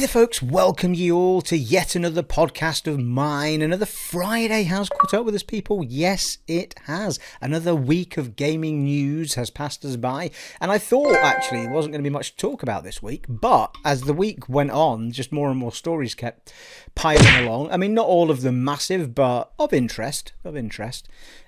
Hey there folks, welcome you all to yet another podcast of mine. Another Friday has caught up with us, people. Yes, it has. Another week of gaming news has passed us by, and I thought actually there wasn't going to be much to talk about this week, but as the week went on, just more and more stories kept piling along. I mean, not all of them massive, but of interest.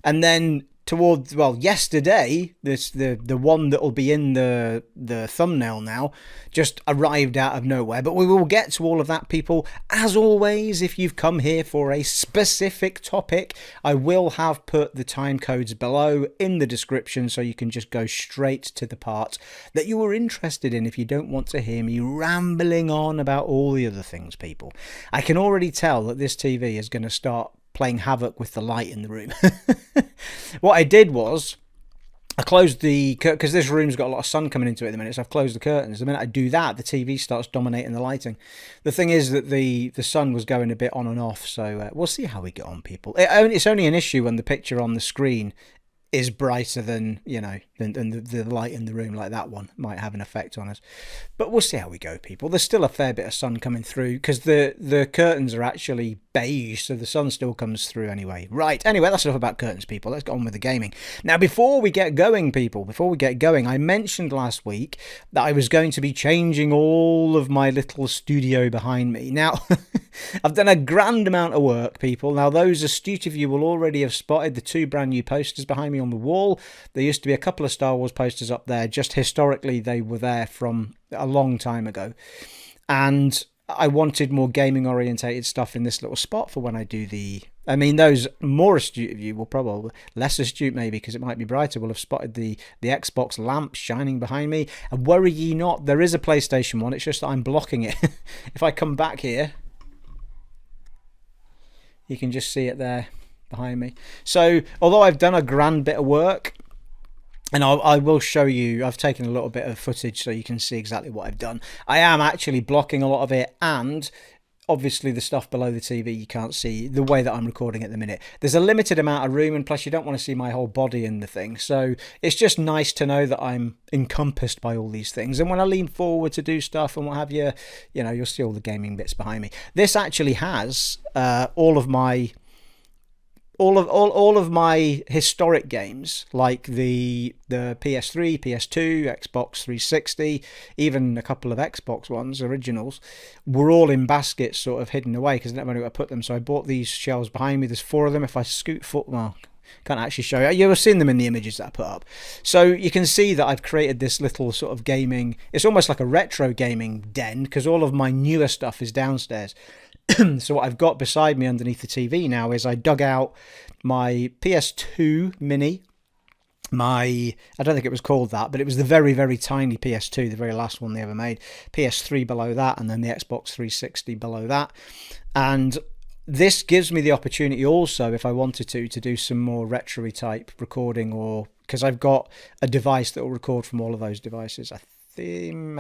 And then towards, well, yesterday, the one that will be in the thumbnail now just arrived out of nowhere. But we will get to all of that, people. As always, if you've come here for a specific topic, I will have put the time codes below in the description so you can just go straight to the part that you were interested in if you don't want to hear me rambling on about all the other things, people. I can already tell that this TV is going to start playing havoc with the light in the room. What I did was I closed the curtain because this room's got a lot of sun coming into it at the minute, so I've closed the curtains. The minute I do that, the TV starts dominating the lighting. The thing is that the sun was going a bit on and off, so we'll see how we get on, people. It's only an issue when the picture on the screen is brighter than, you know, than the light in the room. Like that one might have an effect on us, but we'll see how we go, people. There's still a fair bit of sun coming through because the curtains are actually beige, so the sun still comes through anyway. Right, anyway, that's enough about curtains, people. Let's get on with the gaming. Now, before we get going, people, I mentioned last week that I was going to be changing all of my little studio behind me. Now, I've done a grand amount of work, people. Now, those astute of you will already have spotted the two brand new posters behind me on the wall. There used to be a couple of Star Wars posters up there. Just historically, they were there from a long time ago. And I wanted more gaming orientated stuff in this little spot for when I do I mean, those more astute of you will probably, less astute maybe because it might be brighter, will have spotted the Xbox lamp shining behind me. And worry ye not, there is a PlayStation one. It's just that I'm blocking it. If I come back here, you can just see it there behind me. So although I've done a grand bit of work, and I will show you, I've taken a little bit of footage so you can see exactly what I've done. I am actually blocking a lot of it, and obviously the stuff below the TV you can't see the way that I'm recording at the minute. There's a limited amount of room, and plus you don't want to see my whole body in the thing. So it's just nice to know that I'm encompassed by all these things. And when I lean forward to do stuff and what have you, you know, you'll see all the gaming bits behind me. This actually has all of my historic games, like the PS3, PS2, Xbox 360, even a couple of Xbox ones, originals, were all in baskets sort of hidden away because I didn't know where to put them. So I bought these shelves behind me. There's 4 of them. If I scoot foot, well, can't actually show you. You've ever seen them in the images that I put up. So you can see that I've created this little sort of gaming, it's almost like a retro gaming den because all of my newer stuff is downstairs. So what I've got beside me underneath the TV now is I dug out my PS2 mini, I don't think it was called that, but it was the very, very tiny PS2, the very last one they ever made, PS3 below that, and then the Xbox 360 below that. And this gives me the opportunity also, if I wanted to do some more retro type recording, or because I've got a device that will record from all of those devices. I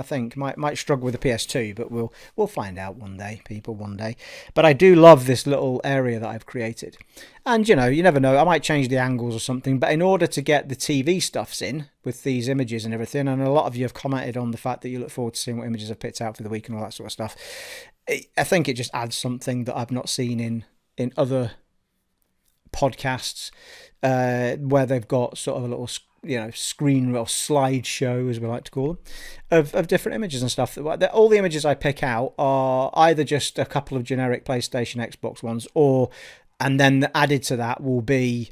think might struggle with the PS2, but we'll find out one day, people, one day. But I do love this little area that I've created, and you know, you never know, I might change the angles or something. But in order to get the TV stuffs in with these images and everything, and a lot of you have commented on the fact that you look forward to seeing what images I've picked out for the week and all that sort of stuff, I think it just adds something that I've not seen in other podcasts where they've got sort of a little, you know, screen or slideshow, as we like to call them, of different images and stuff. All the images I pick out are either just a couple of generic PlayStation, Xbox ones, and then added to that will be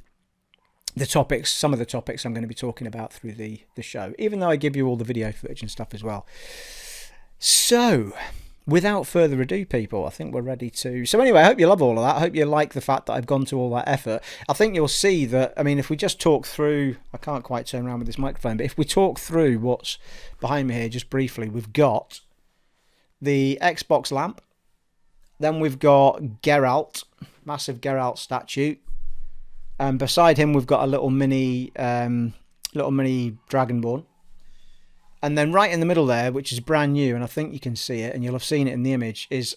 the topics, some of the topics I'm going to be talking about through the show, even though I give you all the video footage and stuff as well. So, without further ado, people, I think we're ready to... So anyway, I hope you love all of that. I hope you like the fact that I've gone to all that effort. I think you'll see that, I mean, if we just talk through... I can't quite turn around with this microphone, but if we talk through what's behind me here just briefly, we've got the Xbox lamp. Then we've got Geralt, massive Geralt statue. And beside him, we've got a little mini Dragonborn. And then right in the middle there, which is brand new, and I think you can see it, and you'll have seen it in the image, is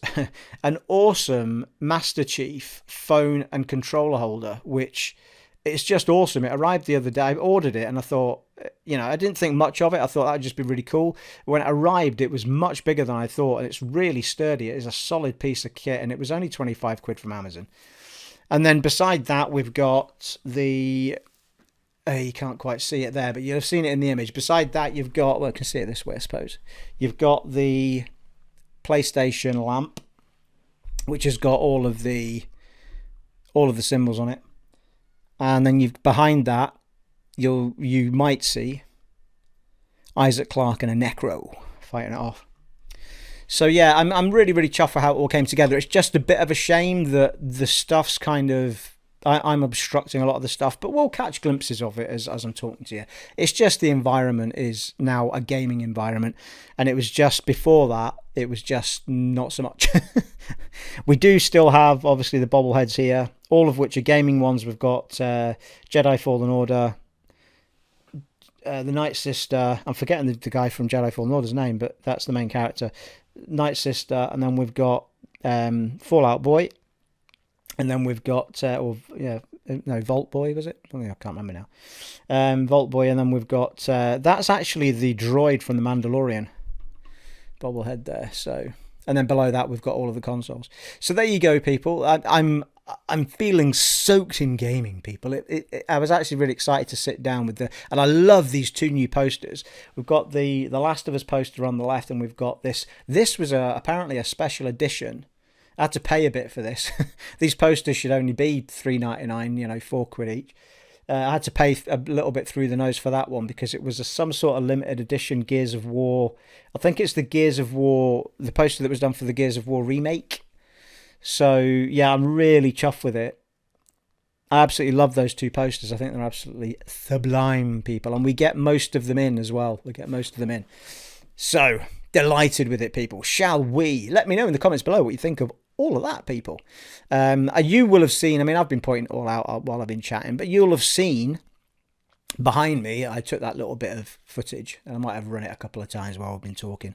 an awesome Master Chief phone and controller holder, which it's just awesome. It arrived the other day. I ordered it and I thought, I didn't think much of it. I thought that would just be really cool. When it arrived, it was much bigger than I thought, and it's really sturdy. It is a solid piece of kit, and it was only 25 quid from Amazon. And then beside that, we've got the... you can't quite see it there, but you'll have seen it in the image. Beside that, you've got... Well, I can see it this way, I suppose. You've got the PlayStation lamp, which has got all of the symbols on it. And then behind that, you might see Isaac Clarke and a Necro fighting it off. So yeah, I'm really, really chuffed for how it all came together. It's just a bit of a shame that the stuff's kind of... I'm obstructing a lot of the stuff, but we'll catch glimpses of it as I'm talking to you. It's just the environment is now a gaming environment, and it was just before that, it was just not so much. We do still have, obviously, the bobbleheads here, all of which are gaming ones. We've got Jedi Fallen Order, the Night Sister. I'm forgetting the guy from Jedi Fallen Order's name, but that's the main character. Night Sister, and then we've got Fallout Boy. And then we've got, Vault Boy, was it? I can't remember now. Vault Boy, and then we've got, that's actually the droid from The Mandalorian. Bobblehead there, so. And then below that, we've got all of the consoles. So there you go, people. I'm feeling soaked in gaming, people. I was actually really excited to sit down with and I love these two new posters. We've got the Last of Us poster on the left, and we've got this. This was apparently a special edition. I had to pay a bit for this. These posters should only be $3.99, 4 quid each. I had to pay a little bit through the nose for that one because it was some sort of limited edition Gears of War. I think it's the Gears of War, the poster that was done for the Gears of War remake. So, yeah, I'm really chuffed with it. I absolutely love those two posters. I think they're absolutely sublime, people. And we get most of them in as well. So, delighted with it, people. Shall we? Let me know in the comments below what you think of all of that, people. You will have seen, I've been pointing it all out while I've been chatting, but you'll have seen behind me, I took that little bit of footage, and I might have run it a couple of times while I've been talking.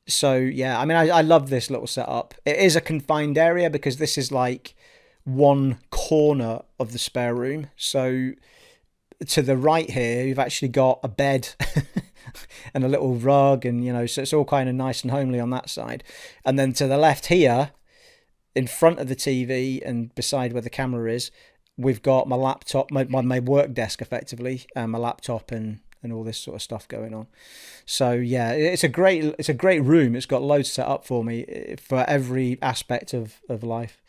So, yeah, I love this little setup. It is a confined area because this is like one corner of the spare room. So, to the right here, you've actually got a bed and a little rug, and so it's all kind of nice and homely on that side. And then to the left here, in front of the TV and beside where the camera is, we've got my laptop, my work desk effectively, and my laptop and all this sort of stuff going on. So yeah, it's a great room. It's got loads set up for me for every aspect of life.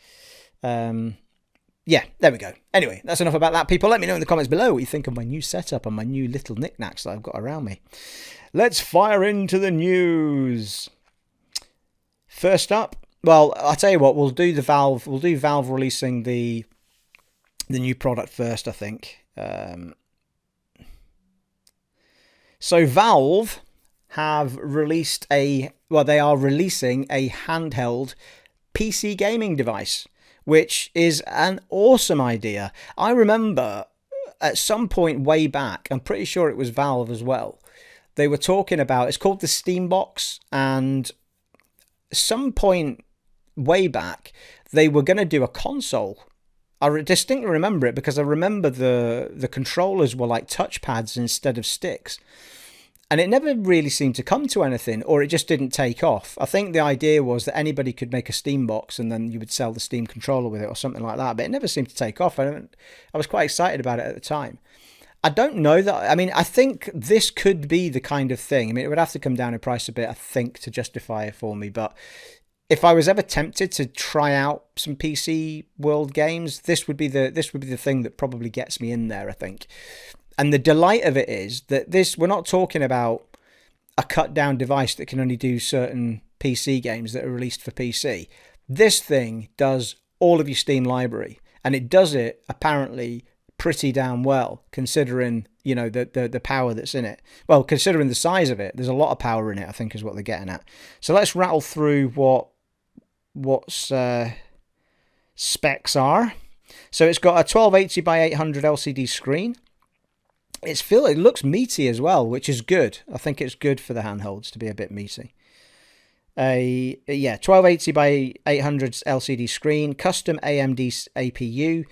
Yeah, there we go. Anyway, that's enough about that, people. Let me know in the comments below what you think of my new setup and my new little knickknacks that I've got around me. Let's fire into the news. First up, well, I'll tell you what, we'll do Valve releasing the new product first, I think. So Valve have released they are releasing a handheld PC gaming device, which is an awesome idea. I remember at some point way back, I'm pretty sure it was Valve as well, they were talking about, it's called the Steambox, and some point way back, they were going to do a console. I distinctly remember it because I remember the controllers were like touchpads instead of sticks. And it never really seemed to come to anything, or it just didn't take off. I think the idea was that anybody could make a Steam box and then you would sell the Steam controller with it or something like that. But it never seemed to take off. I was quite excited about it at the time. I don't know that. I think this could be the kind of thing. It would have to come down in price a bit, I think, to justify it for me. But if I was ever tempted to try out some PC World games, this would be the thing that probably gets me in there, I think. And the delight of it is that we're not talking about a cut down device that can only do certain PC games that are released for PC. This thing does all of your Steam library, and it does it apparently pretty damn well, considering, the power that's in it. Well, considering the size of it, there's a lot of power in it, I think is what they're getting at. So let's rattle through what's specs are. So it's got a 1280 by 800 LCD screen. It looks meaty as well, which is good. I think it's good for the handhelds to be a bit meaty. 1280 by 800 LCD screen, custom AMD APU,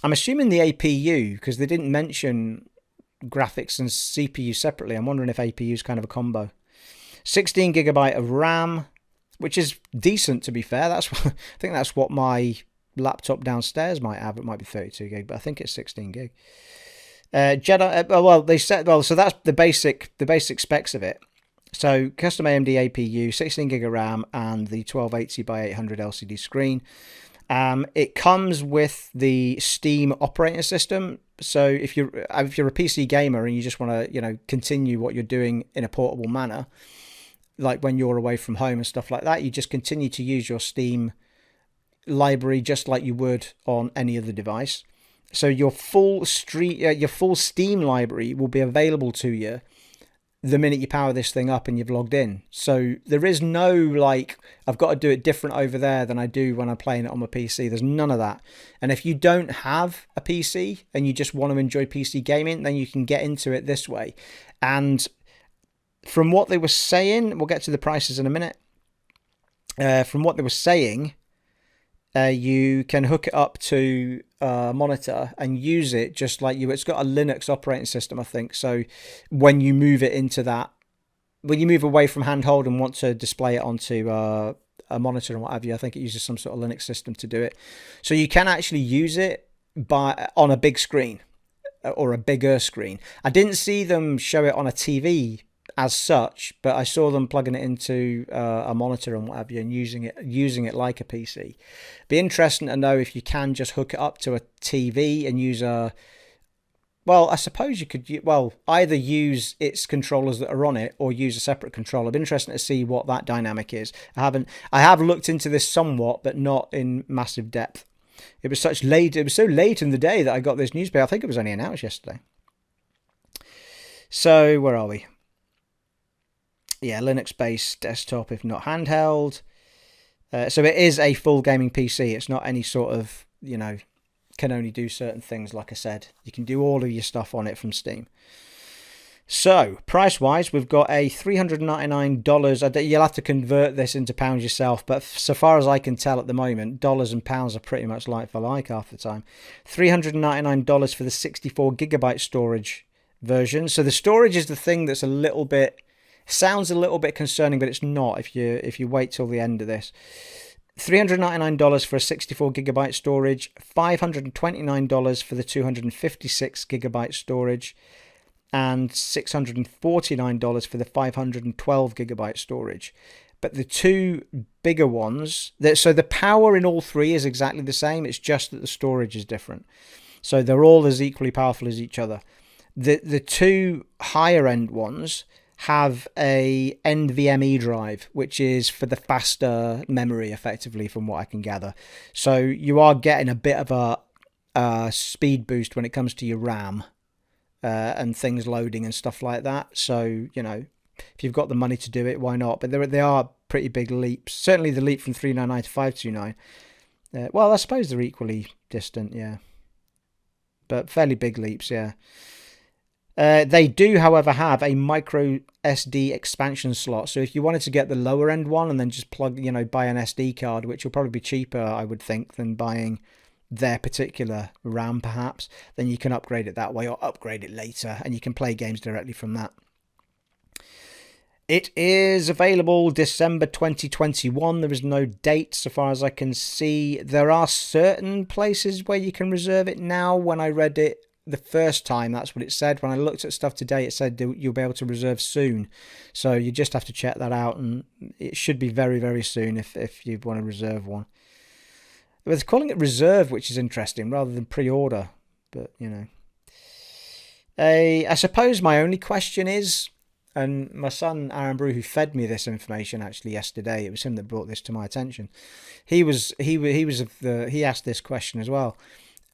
I'm assuming the APU, because they didn't mention graphics and CPU separately. I'm wondering if APU is kind of a combo. 16 gigabyte of RAM, which is decent to be fair. I think that's what my laptop downstairs might have. It might be 32 gig, but I think it's 16 gig. Jedi. Well, they said. Well, so that's the basic specs of it. So custom AMD APU, 16 gig of RAM, and the 1280 by 800 LCD screen. It comes with the Steam operating system. So if you're a PC gamer and you just want to continue what you're doing in a portable manner, like when you're away from home and stuff like that, you just continue to use your Steam library just like you would on any other device. So your full Steam library will be available to you the minute you power this thing up and you've logged in. So there is no I've got to do it different over there than I do when I'm playing it on my PC. There's none of that. And if you don't have a PC and you just want to enjoy PC gaming, then you can get into it this way. And from what they were saying, we'll get to the prices in a minute. From what they were saying, you can hook it up to a monitor and use it just like you. It's got a Linux operating system, I think. So when you move it into that, when you move away from handheld and want to display it onto a monitor and what have you, I think it uses some sort of Linux system to do it. So you can actually use it on a big screen or a bigger screen. I didn't see them show it on a TV as such, but I saw them plugging it into a monitor and what have you and using it like a PC. Be interesting to know if you can just hook it up to a TV and use I suppose you could either use its controllers that are on it or use a separate controller. It'd be interesting to see what that dynamic is. I have looked into this somewhat, but not in massive depth. It was so late in the day that I got this newspaper. I think it was only announced yesterday. So where are we? Yeah, Linux-based desktop, if not handheld. So it is a full gaming PC. It's not any sort of, can only do certain things, like I said. You can do all of your stuff on it from Steam. So, price-wise, we've got a $399. You'll have to convert this into pounds yourself, but so far as I can tell at the moment, dollars and pounds are pretty much like for like half the time. $399 for the 64 gigabyte storage version. So the storage is the thing that's sounds a little bit concerning, but it's not if you wait till the end of this. $399 for a 64 gigabyte storage, $529 for the 256 gigabyte storage, and $649 for the 512 gigabyte storage. But the two bigger ones, so the power in all three is exactly the same, it's just that the storage is different. So they're all as equally powerful as each other. The two higher end ones have a NVMe drive, which is for the faster memory, effectively, from what I can gather. So you are getting a bit of a speed boost when it comes to your RAM and things loading and stuff like that. So, if you've got the money to do it, why not? But they are pretty big leaps. Certainly the leap from 399 to 529. Well, I suppose they're equally distant, yeah. But fairly big leaps, yeah. They do, however, have a micro SD expansion slot. So if you wanted to get the lower end one and then just buy an SD card, which will probably be cheaper, I would think, than buying their particular RAM, perhaps, then you can upgrade it that way or upgrade it later and you can play games directly from that. It is available December 2021. There is no date so far as I can see. There are certain places where you can reserve it now. When I read it the first time, that's what it said. When I looked at stuff today, it said you'll be able to reserve soon. So you just have to check that out, and it should be very, very soon if you want to reserve one. But they're calling it reserve, which is interesting, rather than pre-order. But, I suppose my only question is, and my son Aaron Brew, who fed me this information actually yesterday, it was him that brought this to my attention. He asked this question as well.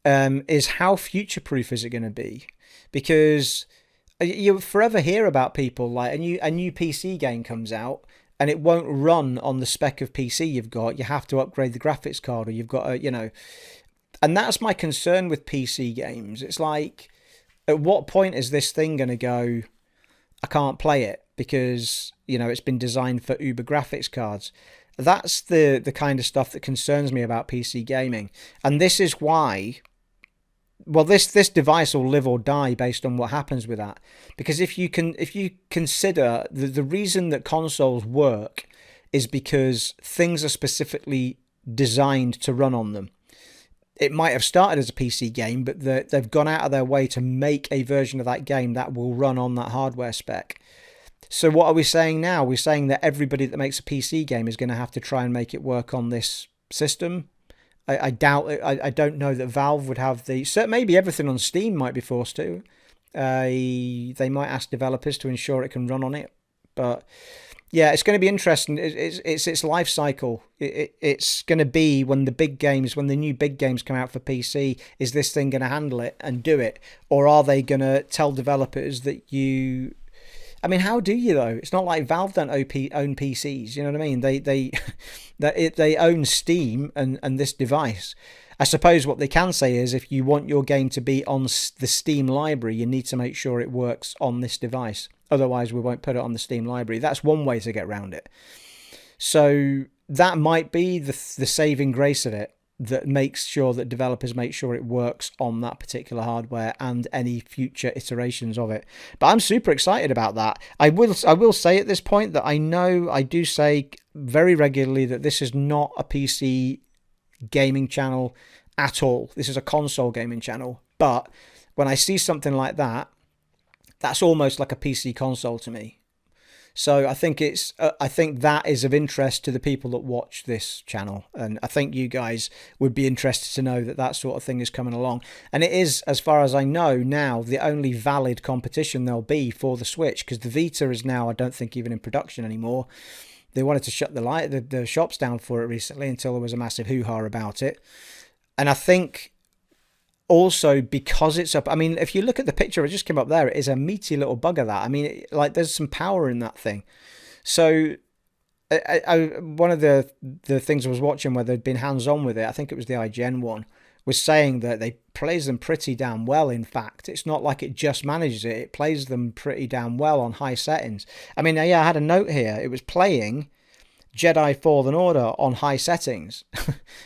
Is how future-proof is it going to be? Because you forever hear about people like a new PC game comes out and it won't run on the spec of PC you've got. You have to upgrade the graphics card, or you've got and that's my concern with PC games. It's like, at what point is this thing going to go, I can't play it because it's been designed for Uber graphics cards? That's the kind of stuff that concerns me about PC gaming, and this is why well, this device will live or die based on what happens with that. Because if you consider the reason that consoles work is because things are specifically designed to run on them. It might have started as a PC game, but they've gone out of their way to make a version of that game that will run on that hardware spec. So what are we saying now? We're saying that everybody that makes a PC game is going to have to try and make it work on this system. I doubt it. I don't know that Valve would have the... So maybe everything on Steam might be forced to. They might ask developers to ensure it can run on it. But yeah, it's going to be interesting. It's its life cycle. It's going to be when the new big games come out for PC, is this thing going to handle it and do it? Or are they going to tell developers that you... I mean, how do you though? It's not like Valve don't own PCs. You know what I mean? They own Steam and this device. I suppose what they can say is if you want your game to be on the Steam library, you need to make sure it works on this device. Otherwise, we won't put it on the Steam library. That's one way to get around it. So that might be the saving grace of it, that makes sure that developers make sure it works on that particular hardware and any future iterations of it. But I'm super excited about that. I will say at this point that I know I do say very regularly that this is not a PC gaming channel at all. This is a console gaming channel. But when I see something like that, that's almost like a PC console to me. So I think that is of interest to the people that watch this channel, and I think you guys would be interested to know that sort of thing is coming along. And it is, as far as I know now, the only valid competition there'll be for the Switch, because the Vita is now, I don't think, even in production anymore. They wanted to shut the shops down for it recently until there was a massive hoo-ha about it. And I think also because it's up, I mean, if you look at the picture it just came up there, it is a meaty little bugger that. I mean, there's some power in that thing. So one of the things I was watching where they'd been hands-on with it, I think it was the IGN one, was saying that they plays them pretty damn well. In fact, it's not like it just manages it. It plays them pretty damn well on high settings. I mean, yeah, I had a note here. It was playing Jedi Fallen Order on high settings.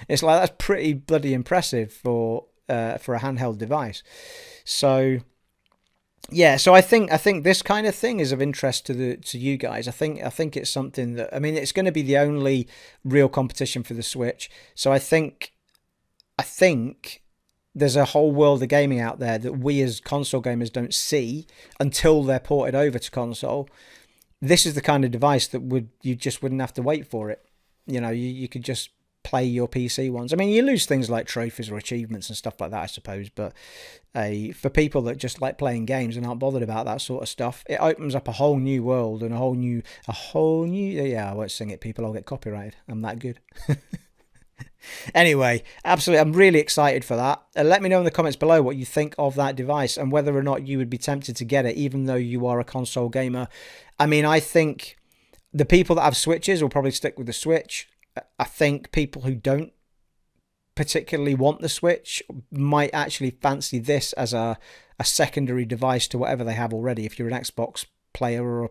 It's like, that's pretty bloody impressive for a handheld device. So yeah, so I think this kind of thing is of interest to you guys. I think it's something that, I mean, it's going to be the only real competition for the Switch. So I think there's a whole world of gaming out there that we as console gamers don't see until they're ported over to console. This is the kind of device that you just wouldn't have to wait for it. You know, you could just play your PC ones. I mean, you lose things like trophies or achievements and stuff like that, I suppose, but for people that just like playing games and aren't bothered about that sort of stuff, it opens up a whole new world and a whole new yeah, I won't sing it, people, I'll get copyrighted. I'm that good. Anyway, absolutely, I'm really excited for that. Let me know in the comments below what you think of that device and whether or not you would be tempted to get it, even though you are a console gamer. I mean, I think the people that have Switches will probably stick with the Switch. I think people who don't particularly want the Switch might actually fancy this as a secondary device to whatever they have already. If you're an Xbox player or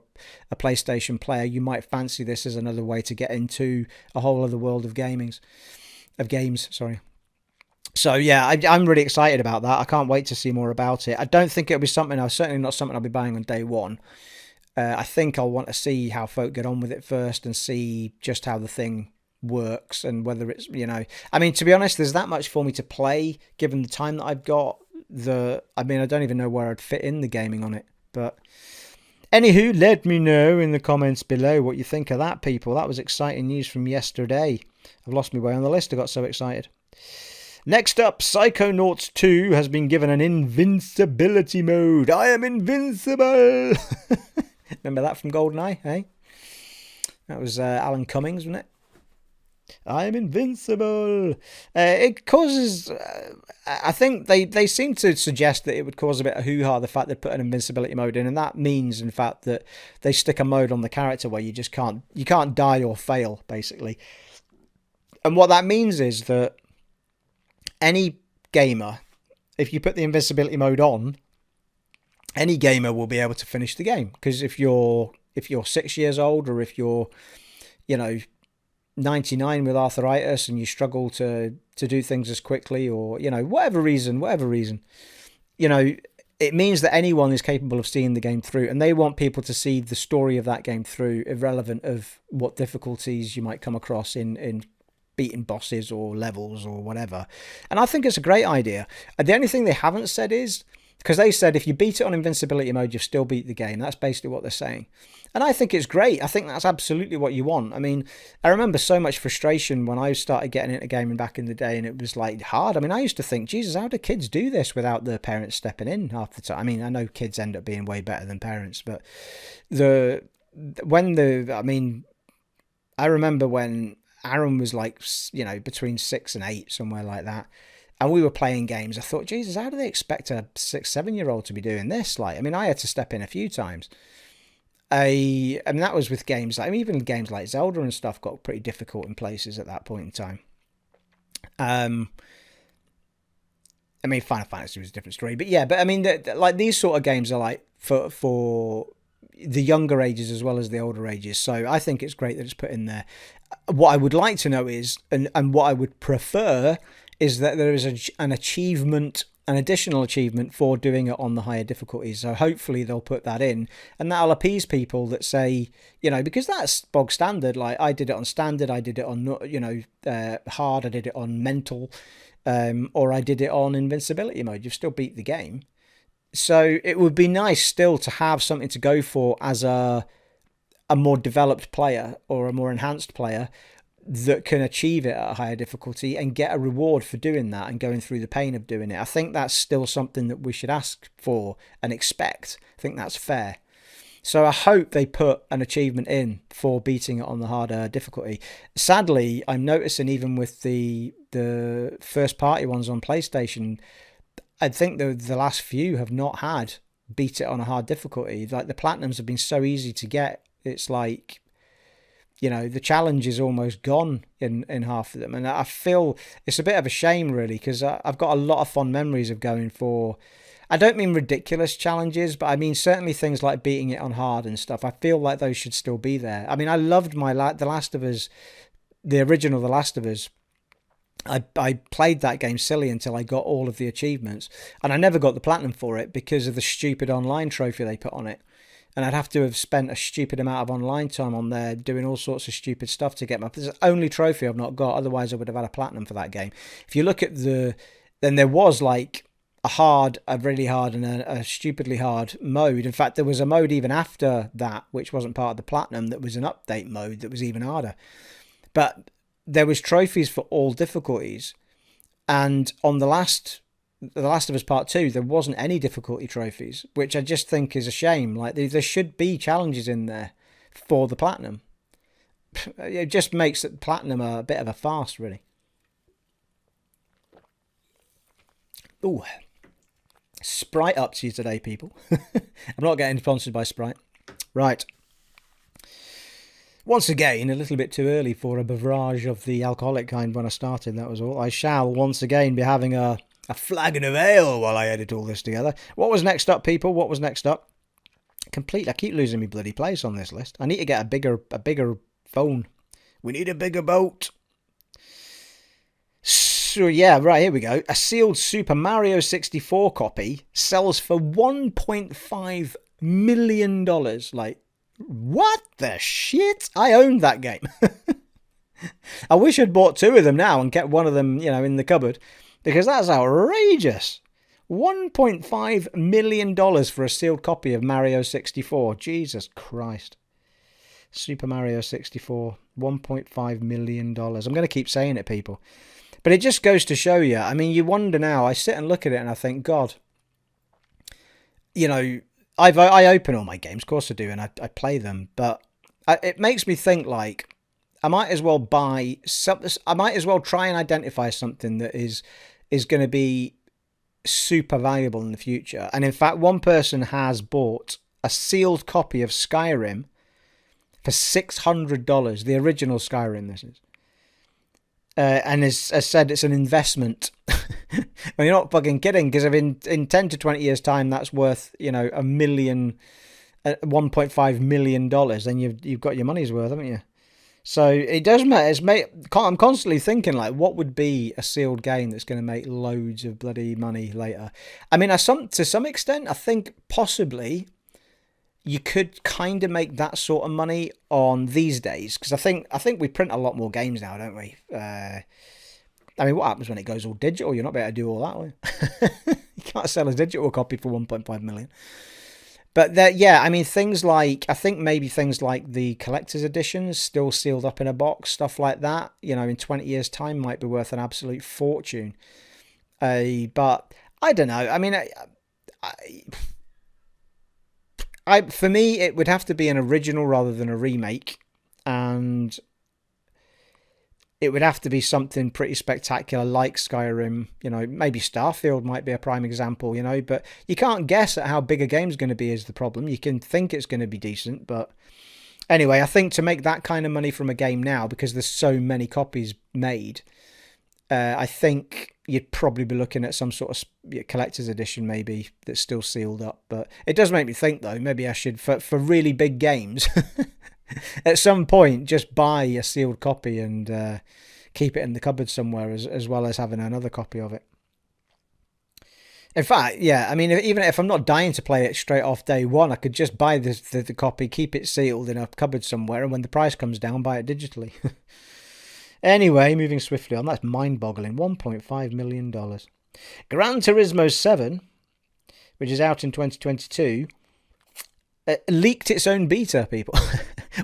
a PlayStation player, you might fancy this as another way to get into a whole other world of games. So yeah, I'm really excited about that. I can't wait to see more about it. I don't think it'll be certainly not something I'll be buying on day one. I think I'll want to see how folk get on with it first and see just how the thing works and whether it's, you know, I mean, to be honest, there's that much for me to play given the time that I've got. I mean, I don't even know where I'd fit in the gaming on it, but anywho, let me know in the comments below what you think of that, people. That was exciting news from yesterday. I've lost my way on the list, I got so excited. Next up, Psychonauts 2 has been given an invincibility mode. I am invincible! Remember that from GoldenEye, eh? That was Alan Cummings, wasn't it? I am invincible. It causes... I think they seem to suggest that it would cause a bit of hoo-ha, the fact they put an invincibility mode in, and that means, in fact, that they stick a mode on the character where you just can't die or fail, basically. And what that means is that any gamer, if you put the invincibility mode on, any gamer will be able to finish the game. Because if you're 6 years old, or if you're, you know, 99 with arthritis and you struggle to do things as quickly, or, you know, whatever reason, you know, it means that anyone is capable of seeing the game through, and they want people to see the story of that game through, irrelevant of what difficulties you might come across in beating bosses or levels or whatever. And I think it's a great idea. The only thing they haven't said is, because they said if you beat it on invincibility mode, you've still beat the game. That's basically what they're saying. And I think it's great. I think that's absolutely what you want. I mean, I remember so much frustration when I started getting into gaming back in the day, and it was like hard. I mean, I used to think, Jesus, how do kids do this without their parents stepping in half the time? I mean, I know kids end up being way better than parents, but I remember when Aaron was like, you know, between 6 and 8, somewhere like that. And we were playing games. I thought, Jesus, how do they expect a 6-7-year-old to be doing this? Like, I mean, I had to step in a few times. I mean, that was with games like, I mean, even games like Zelda and stuff got pretty difficult in places at that point in time. I mean, Final Fantasy was a different story, but yeah. But I mean, like these sort of games are like for the younger ages as well as the older ages. So I think it's great that it's put in there. What I would like to know is, and what I would prefer, is that there is an additional achievement for doing it on the higher difficulties. So hopefully they'll put that in, and that'll appease people that say, you know, because that's bog standard. Like, I did it on standard, I did it on, you know, hard, I did it on mental, or I did it on invincibility mode. You've still beat the game. So it would be nice still to have something to go for as a more developed player or a more enhanced player that can achieve it at a higher difficulty and get a reward for doing that and going through the pain of doing it. I think that's still something that we should ask for and expect. I think that's fair. So I hope they put an achievement in for beating it on the harder difficulty. Sadly, I'm noticing even with the first party ones on PlayStation, I think the last few have not had beat it on a hard difficulty. Like, the platinums have been so easy to get. It's like, you know, the challenge is almost gone in half of them. And I feel it's a bit of a shame, really, because I've got a lot of fond memories of going for, I don't mean ridiculous challenges, but I mean certainly things like beating it on hard and stuff. I feel like those should still be there. I mean, I loved The Last of Us, the original The Last of Us. I played that game silly until I got all of the achievements, and I never got the platinum for it because of the stupid online trophy they put on it. And I'd have to have spent a stupid amount of online time on there doing all sorts of stupid stuff to get my... It's the only trophy I've not got. Otherwise, I would have had a platinum for that game. If you look at then there was like a really hard, and a stupidly hard mode. In fact, there was a mode even after that, which wasn't part of the platinum, that was an update mode that was even harder. But there was trophies for all difficulties. And on The Last of Us Part 2, there wasn't any difficulty trophies, which I just think is a shame. Like, there should be challenges in there for the platinum. It just makes the platinum a bit of a farce, really. Ooh. Sprite up to you today, people. I'm not getting sponsored by Sprite. Right. Once again, a little bit too early for a beverage of the alcoholic kind when I started, that was all. I shall once again be having a flagon of ale while I edit all this together. What was next up, people? What was next up? I keep losing my bloody place on this list. I need to get a bigger phone. We need a bigger boat. So yeah, right, here we go. A sealed Super Mario 64 copy sells for $1.5 million. Like, what the shit? I owned that game. I wish I'd bought 2 of them now and kept one of them, you know, in the cupboard. Because that's outrageous. $1.5 million for a sealed copy of Mario 64. Jesus Christ. Super Mario 64. $1.5 million. I'm going to keep saying it, people. But it just goes to show you. I mean, you wonder now. I sit and look at it and I think, God, you know, I open all my games. Of course I do. And I play them. But it makes me think, like, I might as well buy something. I might as well try and identify something that is going to be super valuable in the future. And in fact, one person has bought a sealed copy of Skyrim for $600. The original Skyrim, this is. And has said it's an investment. Well, you're not fucking kidding, because in 10 to 20 years' time, that's worth, you know, $1.5 million. Then you've got your money's worth, haven't you? So it does matter. I'm constantly thinking, like, what would be a sealed game that's going to make loads of bloody money later? I mean, to some extent, I think possibly you could kind of make that sort of money on these days, because I think we print a lot more games now, don't we? I mean, what happens when it goes all digital? You're not able to do all that, are you? You can't sell a digital copy for 1.5 million. But yeah, I mean, I think maybe things like the collector's editions, still sealed up in a box, stuff like that, in 20 years' time might be worth an absolute fortune. But I don't know. I mean, for me, it would have to be an original rather than a remake. And it would have to be something pretty spectacular like Skyrim, maybe Starfield might be a prime example, but you can't guess at how big a game's going to be is the problem. You can think it's going to be decent, but anyway, I think to make that kind of money from a game now, because there's so many copies made, I think you'd probably be looking at some sort of collector's edition maybe that's still sealed up. But it does make me think, though, maybe I should, for really big games... at some point, just buy a sealed copy and keep it in the cupboard somewhere, as well as having another copy of it. In fact, yeah, I mean, even if I'm not dying to play it straight off day one, I could just buy the copy, keep it sealed in a cupboard somewhere, and when the price comes down, buy it digitally. Anyway, moving swiftly on, that's mind-boggling. $1.5 million. Gran Turismo 7, which is out in 2022, leaked its own beta, people.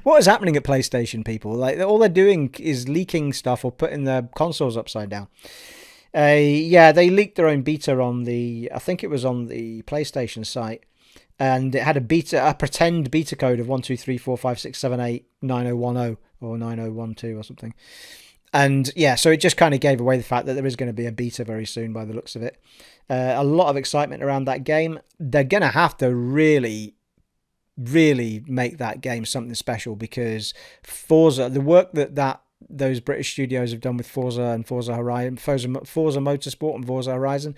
What is happening at PlayStation, people? Like, all they're doing is leaking stuff or putting their consoles upside down. Yeah, they leaked their own beta I think it was on the PlayStation site, and it had a pretend beta code of 1234567891010 or 9012 or something. And yeah, so it just kind of gave away the fact that there is going to be a beta very soon by the looks of it. A lot of excitement around that game. They're going to have to really make that game something special, because Forza, the work that those British studios have done with Forza and Forza Horizon, Forza Motorsport and Forza Horizon,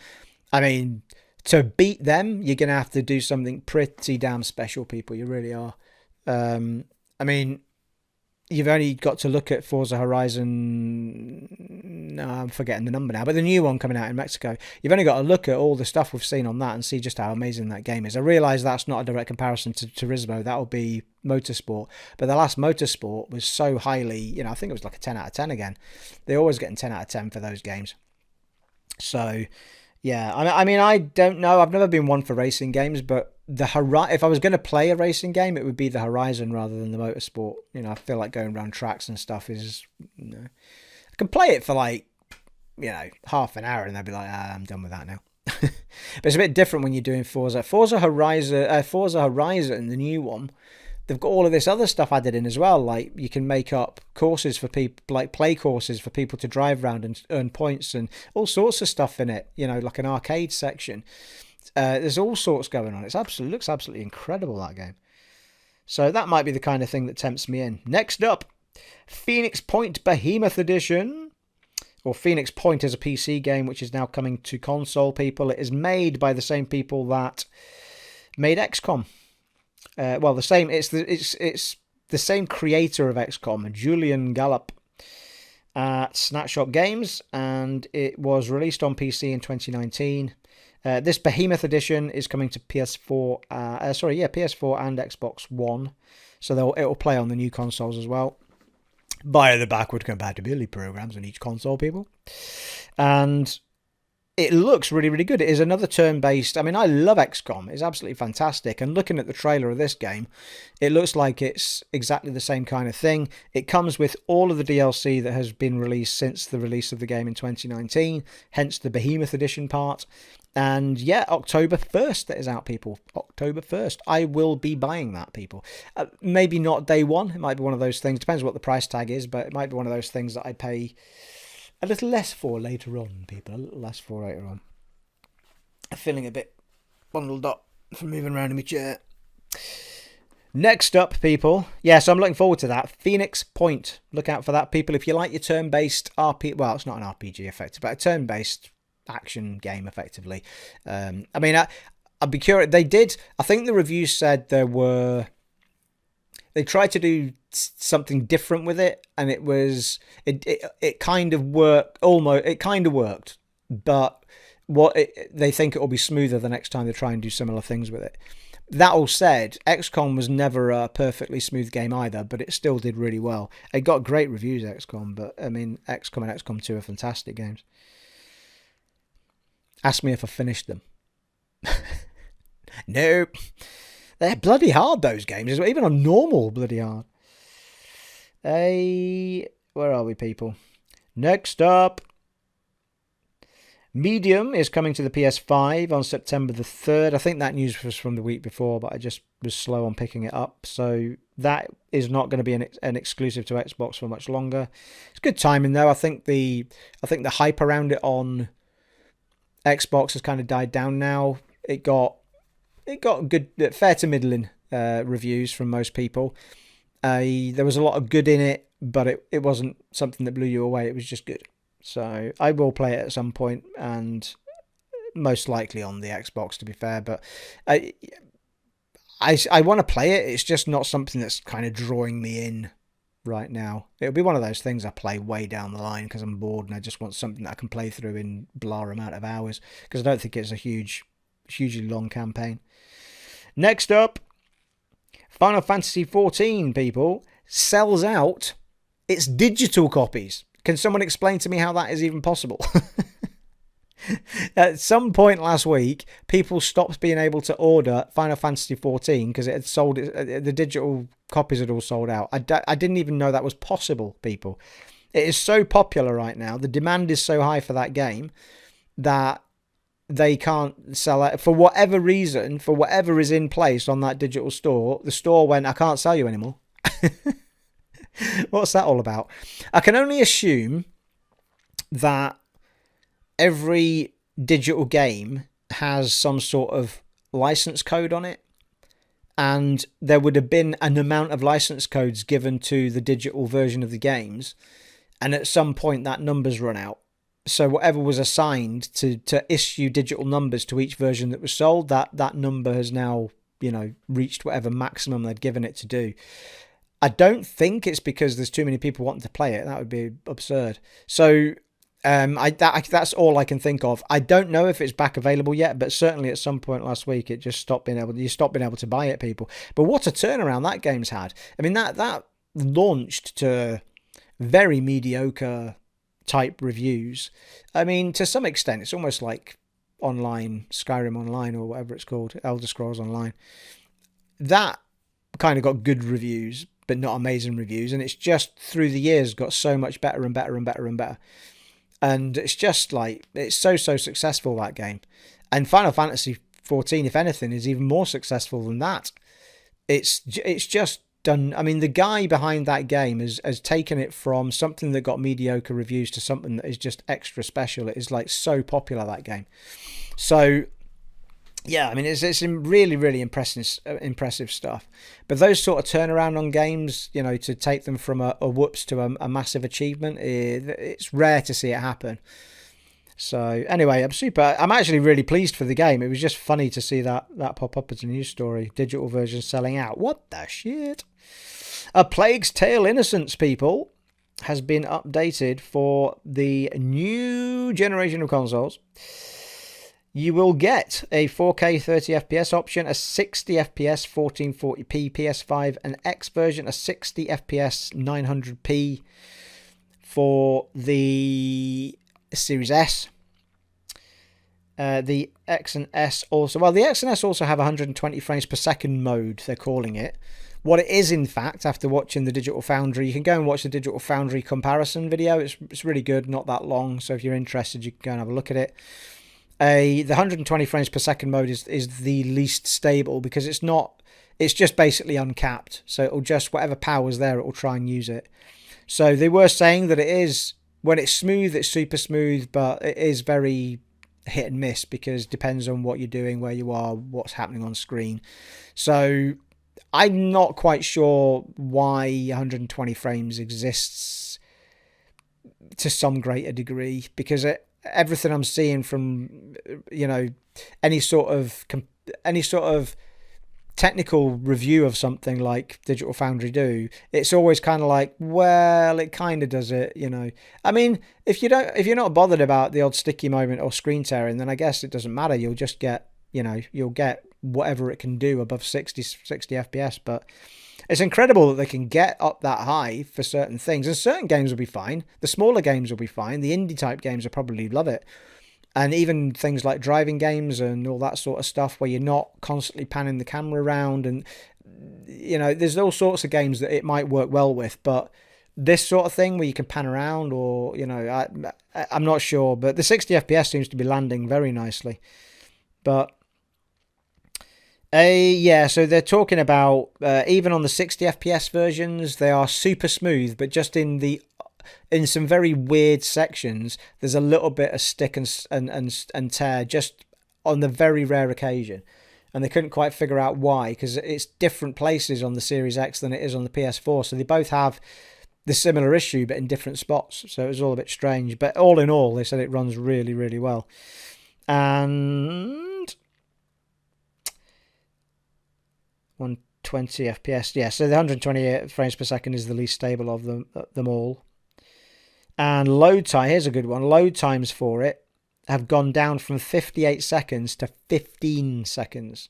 I mean, to beat them, you're going to have to do something pretty damn special, people. You really are. I mean, you've only got to look at Forza Horizon. No, I'm forgetting the number now, but the new one coming out in Mexico. You've only got to look at all the stuff we've seen on that and see just how amazing that game is. I realise that's not a direct comparison to Turismo. That'll be Motorsport. But the last Motorsport was so highly, I think it was like a 10 out of 10 again. They're always getting 10 out of 10 for those games. So, yeah. I mean, I don't know. I've never been one for racing games, but if I was going to play a racing game, it would be the Horizon rather than the Motorsport. I feel like going around tracks and stuff is, I can play it for like, half an hour and they'll be like, I'm done with that now. But it's a bit different when you're doing Forza Horizon, the new one. They've got all of this other stuff added in as well. Like, you can make up courses for people, like play courses for people to drive around and earn points and all sorts of stuff in it, like an arcade section. There's all sorts going on. It looks absolutely incredible, that game. So that might be the kind of thing that tempts me in. Next up, Phoenix Point Behemoth Edition. Or Phoenix Point is a PC game which is now coming to console, people. It is made by the same people that made XCOM. It's the same creator of XCOM, Julian Gallup, at Snapshot Games, and it was released on PC in 2019. This Behemoth Edition is coming to PS4 and Xbox One, so it'll play on the new consoles as well, via the backward compatibility programs on each console, people. And it looks really, really good. It is another turn-based... I mean, I love XCOM. It's absolutely fantastic. And looking at the trailer of this game, it looks like it's exactly the same kind of thing. It comes with all of the DLC that has been released since the release of the game in 2019, hence the Behemoth Edition part. And yeah, October 1st that is out, people. October 1st. I will be buying that, people. Maybe not day one. It might be one of those things. Depends what the price tag is, but it might be one of those things that I pay a little less for later on, people. A little less for later on. I'm feeling a bit bundled up from moving around in my chair. Next up, people. Yeah, so I'm looking forward to that. Phoenix Point. Look out for that, people. If you like your turn-based RPG... Well, it's not an RPG, effective, but a turn-based action game, effectively. I mean, I'd be curious. I think the reviews said there they tried to do something different with it, and it kind of worked. Almost, it kind of worked, but they think it will be smoother the next time they try and do similar things with it. That all said, XCOM was never a perfectly smooth game either, but it still did really well. It got great reviews, XCOM, but I mean, XCOM and XCOM 2 are fantastic games. Ask me if I finished them. Nope. They're bloody hard, those games. Even on normal, bloody hard. Where are we, people? Next up. Medium is coming to the PS5 on September the 3rd. I think that news was from the week before, but I just was slow on picking it up. So that is not going to be an exclusive to Xbox for much longer. It's good timing, though. I think the hype around it on Xbox has kind of died down now. It got good, fair to middling reviews from most people. There was a lot of good in it, but it wasn't something that blew you away. It was just good. So I will play it at some point, and most likely on the Xbox, to be fair. But I want to play it. It's just not something that's kind of drawing me in right now. It'll be one of those things I play way down the line because I'm bored and I just want something that I can play through in blah amount of hours, because I don't think it's a hugely long campaign. Next up, Final Fantasy XIV, people, sells out its digital copies. Can someone explain to me how that is even possible? At some point last week, people stopped being able to order Final Fantasy XIV because it had sold. The digital copies had all sold out. I didn't even know that was possible, people. It is so popular right now. The demand is so high for that game that they can't sell it for whatever reason, for whatever is in place on that digital store. The store went, I can't sell you anymore. What's that all about? I can only assume that every digital game has some sort of license code on it, and there would have been an amount of license codes given to the digital version of the games, and at some point that number's run out. So whatever was assigned to issue digital numbers to each version that was sold, that number has now, reached whatever maximum they'd given it to do. I don't think it's because there's too many people wanting to play it. That would be absurd. So that's all I can think of. I don't know if it's back available yet, but certainly at some point last week it just stopped being able to buy it, people. But what a turnaround that game's had. I mean, that launched to very mediocre type reviews. I mean, to some extent, it's almost like Skyrim Online or whatever it's called, Elder Scrolls Online. That kind of got good reviews, but not amazing reviews, and it's just through the years got so much better and better and better and better. And it's just like, it's so successful, that game. And Final Fantasy XIV, if anything, is even more successful than that. It's just done. I mean, the guy behind that game has taken it from something that got mediocre reviews to something that is just extra special. It is like so popular, that game. So yeah, I mean, it's really, really impressive stuff. But those sort of turnaround on games, to take them from a whoops to a massive achievement, it's rare to see it happen. So anyway, I'm actually really pleased for the game. It was just funny to see that pop up as a news story. Digital version selling out. What the shit? A Plague's Tale Innocence, people, has been updated for the new generation of consoles. You will get a 4K 30 FPS option, a 60 FPS 1440p PS5, an X version, a 60 FPS 900p for the Series S. The X and S also... Well, the X and S also have 120 frames per second mode, they're calling it. What it is, in fact, after watching the Digital Foundry, you can go and watch the Digital Foundry comparison video. It's really good, not that long, so if you're interested, you can go and have a look at it. The 120 frames per second mode is the least stable because it's just basically uncapped. So it'll just, whatever power's there, it'll try and use it. So they were saying that it is, when it's smooth, it's super smooth, but it is very hit and miss because it depends on what you're doing, where you are, what's happening on screen. So I'm not quite sure why 120 frames exists to some greater degree, because everything I'm seeing from any sort of technical review of something like Digital Foundry do, it's always kind of like, well, it kind of does it, you know. I mean, if you're not bothered about the odd sticky moment or screen tearing, then I guess it doesn't matter. You'll just get, you know, you'll get whatever it can do above 60 FPS. But it's incredible that they can get up that high for certain things, and certain games will be fine. The smaller games will be fine. The indie type games will probably love it. And even things like driving games and all that sort of stuff where you're not constantly panning the camera around, and, you know, there's all sorts of games that it might work well with, but this sort of thing where you can pan around, or, you know, I'm not sure, but the 60 FPS seems to be landing very nicely. But yeah, so they're talking about even on the 60 FPS versions, they are super smooth, but just in some very weird sections, there's a little bit of stick and tear just on the very rare occasion. And they couldn't quite figure out why, because it's different places on the Series X than it is on the PS4. So they both have the similar issue, but in different spots. So it was all a bit strange. But all in all, they said it runs really, really well. And 120 FPS. Yeah, so the 120 frames per second is the least stable of them all. And load time, here's a good one. Load times for it have gone down from 58 seconds to 15 seconds.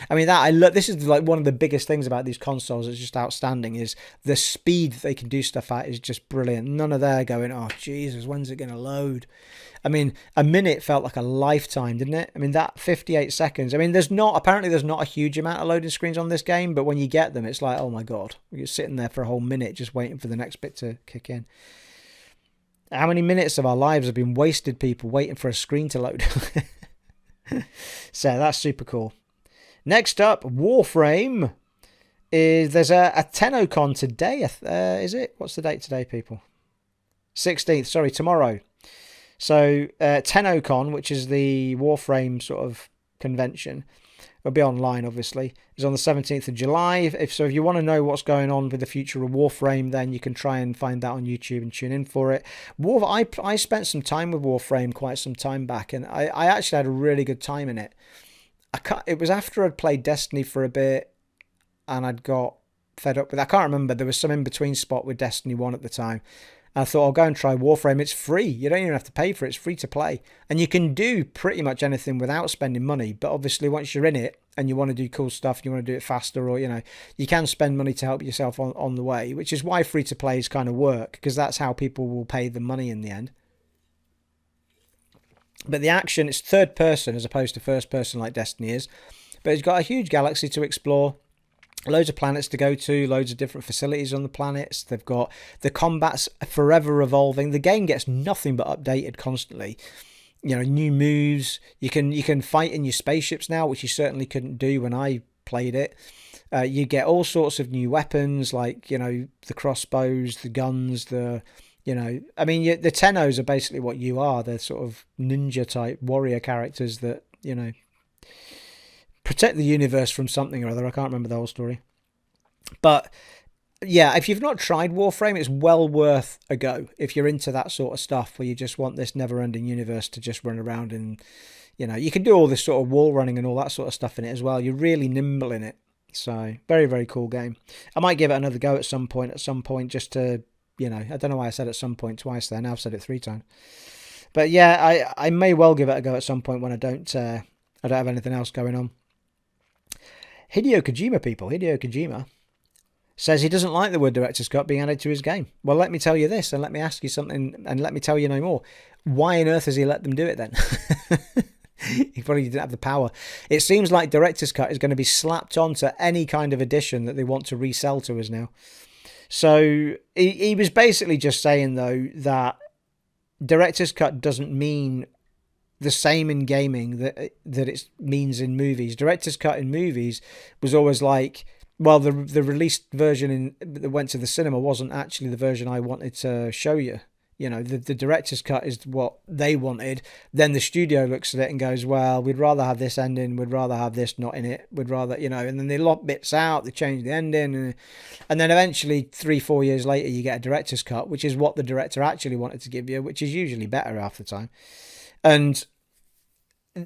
I mean, this is like one of the biggest things about these consoles. It's just outstanding. Is the speed that they can do stuff at is just brilliant. None of there going, oh Jesus, when's it going to load? I mean, a minute felt like a lifetime, didn't it? I mean, that 58 seconds. I mean, apparently there's not a huge amount of loading screens on this game, but when you get them, it's like, oh my God, you're sitting there for a whole minute just waiting for the next bit to kick in. How many minutes of our lives have been wasted, people, waiting for a screen to load? So that's super cool. Next up, Warframe. There's a Tenocon today. Is it? What's the date today, people? 16th, sorry, tomorrow. So Tenocon, which is the Warframe sort of convention, will be online, obviously. It's on the 17th of July. If you want to know what's going on with the future of Warframe, then you can try and find that on YouTube and tune in for it. I spent some time with Warframe quite some time back, and I actually had a really good time in it. It was after I'd played Destiny for a bit, and I'd got fed up with it. I can't remember. There was some in-between spot with Destiny 1 at the time. I thought I'll go and try Warframe. It's free. You don't even have to pay for it. It's free to play. And you can do pretty much anything without spending money. But obviously once you're in it and you want to do cool stuff, you want to do it faster, or, you know, you can spend money to help yourself on the way, which is why free to plays kind of work, because that's how people will pay the money in the end. But the action, it's third person as opposed to first person like Destiny is. But it's got a huge galaxy to explore. Loads of planets to go to, loads of different facilities on the planets. They've got the combat's forever evolving. The game gets nothing but updated constantly. You know, new moves. You can fight in your spaceships now, which you certainly couldn't do when I played it. You get all sorts of new weapons, like, you know, the crossbows, the guns, the Tenos are basically what you are. They're sort of ninja type warrior characters that, you know, protect the universe from something or other. I can't remember the whole story. But yeah, if you've not tried Warframe, it's well worth a go. If you're into that sort of stuff where you just want this never-ending universe to just run around, and, you know, you can do all this sort of wall running and all that sort of stuff in it as well. You're really nimble in it. So very, very cool game. I might give it another go at some point just to, you know, I don't know why I said at some point twice there. Now I've said it 3 times. But yeah, I may well give it a go at some point when I don't have anything else going on. Hideo Kojima says he doesn't like the word director's cut being added to his game. Well, let me tell you this, and let me ask you something, and let me tell you no more. Why on earth has he let them do it then? He probably didn't have the power. It seems like director's cut is going to be slapped onto any kind of edition that they want to resell to us now. So he was basically just saying, though, that director's cut doesn't mean the same in gaming that it means in movies. Director's cut in movies was always like, well, the released version that went to the cinema wasn't actually the version I wanted to show you. You know, the director's cut is what they wanted. Then the studio looks at it and goes, well, we'd rather have this ending. We'd rather have this not in it. We'd rather, you know, and then they lock bits out. They change the ending. And then eventually 3-4 years later, you get a director's cut, which is what the director actually wanted to give you, which is usually better half the time. And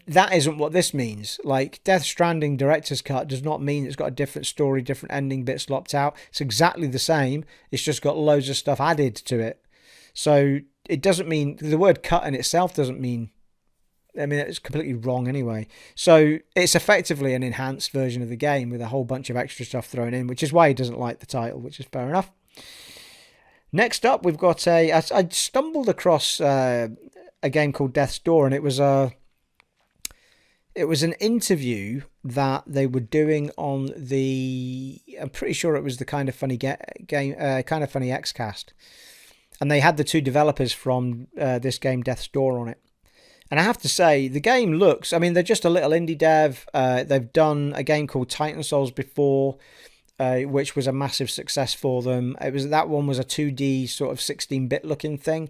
that isn't what this means. Like, Death Stranding Director's Cut does not mean it's got a different story, different ending, bits lopped out. It's exactly the same. It's just got loads of stuff added to it. So it doesn't mean, the word cut in itself doesn't mean, I mean, it's completely wrong anyway. So it's effectively an enhanced version of the game with a whole bunch of extra stuff thrown in, which is why he doesn't like the title, which is fair enough. Next up, we've got I stumbled across a game called Death's Door, and it was an interview that they were doing on the, I'm pretty sure it was the Kind of Funny game, Kind of Funny Xcast, and they had the two developers from this game Death's Door on it. And I have to say, the game looks, I mean, they're just a little indie dev. They've done a game called Titan Souls before, which was a massive success for them. That one was a 2D sort of 16-bit looking thing.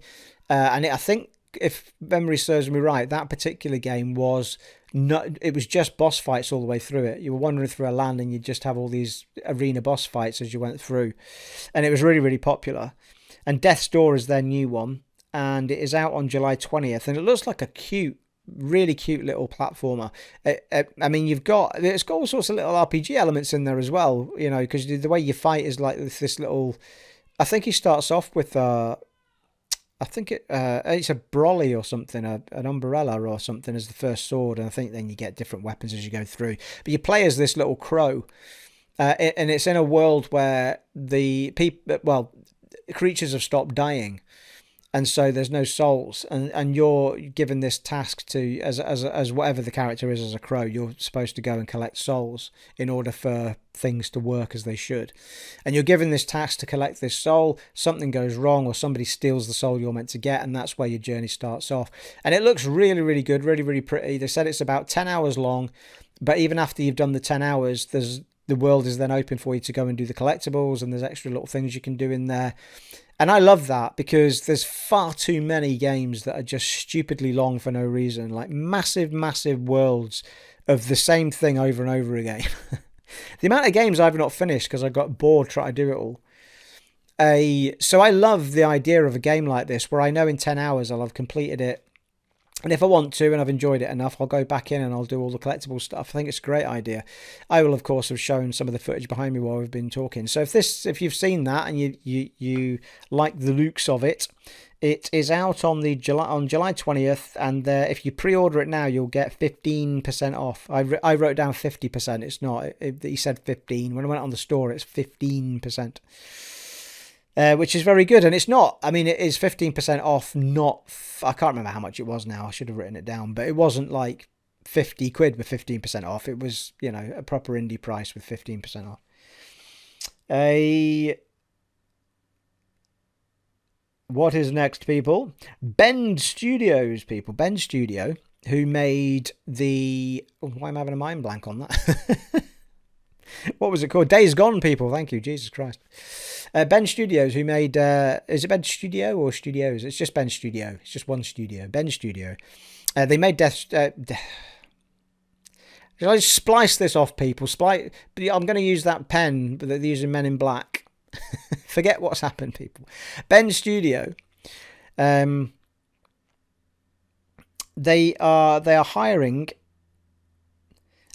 I think, if memory serves me right, that particular game was it was just boss fights all the way through it. You were wandering through a land and you'd just have all these arena boss fights as you went through. And it was really, really popular. And Death's Door is their new one. And it is out on July 20th. And it looks like a really cute little platformer. I mean, it's got all sorts of little RPG elements in there as well, you know, because the way you fight is like this little, I think he starts off with I think it's a brolly or something, an umbrella or something as the first sword, and I think then you get different weapons as you go through. But you play as this little crow, and it's in a world where creatures have stopped dying, and so there's no souls, and you're given this task to, as whatever the character is as a crow, you're supposed to go and collect souls in order for things to work as they should. And you're given this task to collect this soul, something goes wrong or somebody steals the soul you're meant to get, and that's where your journey starts off. And it looks really, really good, really, really pretty. They said it's about 10 hours long, but even after you've done the 10 hours, the world is then open for you to go and do the collectibles, and there's extra little things you can do in there. And I love that, because there's far too many games that are just stupidly long for no reason, like massive, massive worlds of the same thing over and over again. The amount of games I've not finished because I got bored trying to do it all. So I love the idea of a game like this where I know in 10 hours I'll have completed it. And if I want to and I've enjoyed it enough, I'll go back in and I'll do all the collectible stuff. I think it's a great idea. I will, of course, have shown some of the footage behind me while we've been talking. So if you've seen that and you like the looks of it, it is out on July 20th, and if you pre-order it now, you'll get 15% off. I wrote down 50%. It's not. He said 15. When I went on the store, it's 15%. Which is very good, and it's not, I mean, it is 15% off, I can't remember how much it was now, I should have written it down, but it wasn't like 50 quid with 15% off, it was, you know, a proper indie price with 15% off. What is next, people? Bend Studio, who made why am I having a mind blank on that? What was it called? Days Gone, people. Thank you, Jesus Christ. Bend Studios, who made... is it Bend Studio or Studios? It's just Bend Studio. It's just one studio. Bend Studio. They made Death... Should I splice this off, people? I'm going to use that pen that they're using Men in Black. Forget what's happened, people. Bend Studio. They are hiring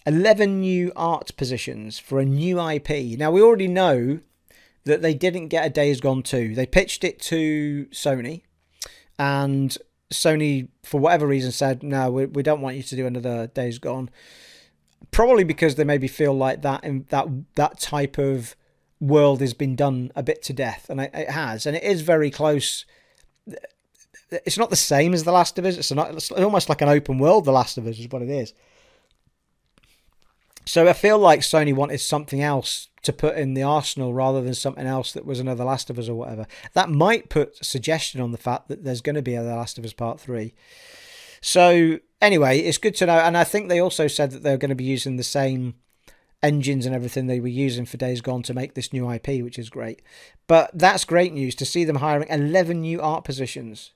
11 new art positions for a new IP. Now, we already know that they didn't get a Days Gone 2. They pitched it to Sony, and Sony, for whatever reason, said, no, we don't want you to do another Days Gone. Probably because they maybe feel like that type of world has been done a bit to death, and it has, and it is very close. It's not the same as The Last of Us. It's almost like an open world The Last of Us is what it is. So I feel like Sony wanted something else to put in the arsenal rather than something else that was another Last of Us or whatever. That might put a suggestion on the fact that there's going to be a The Last of Us Part 3. So anyway, it's good to know. And I think they also said that they're going to be using the same engines and everything they were using for Days Gone to make this new IP, which is great. But that's great news to see them hiring 11 new art positions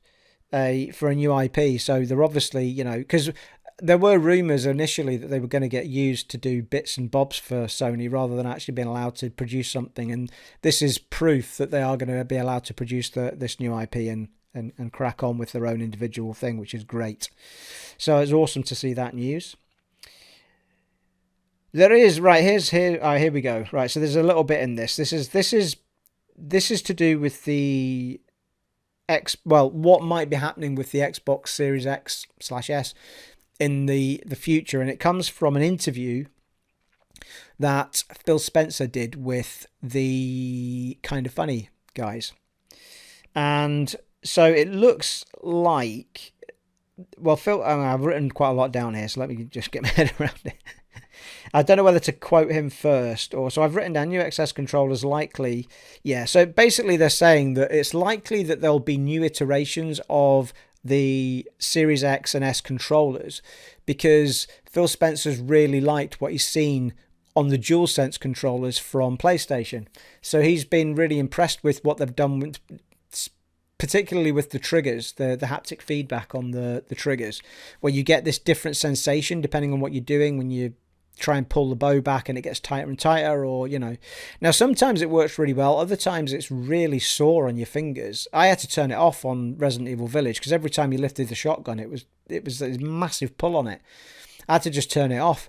for a new IP. So they're obviously, you know, because there were rumours initially that they were going to get used to do bits and bobs for Sony rather than actually being allowed to produce something. And this is proof that they are going to be allowed to produce this new IP and crack on with their own individual thing, which is great. So it's awesome to see that news. There is, right, here we go. Right, so there's a little bit in this. This is to do with the what might be happening with the Xbox Series X/S in the future, and it comes from an interview that Phil Spencer did with the Kind of Funny guys. And so it looks like, well, Phil, I've written quite a lot down here, so let me just get my head around it. I don't know whether to quote him first, or so I've written down new XS controllers likely. Yeah, so basically they're saying that it's likely that there'll be new iterations of the Series X and S controllers, because Phil Spencer's really liked what he's seen on the DualSense controllers from PlayStation. So he's been really impressed with what they've done with, particularly with the triggers, the haptic feedback on the triggers, where you get this different sensation depending on what you're doing when you try and pull the bow back and it gets tighter and tighter, or, you know. Now, sometimes it works really well. Other times it's really sore on your fingers. I had to turn it off on Resident Evil Village because every time you lifted the shotgun, it was a massive pull on it. I had to just turn it off.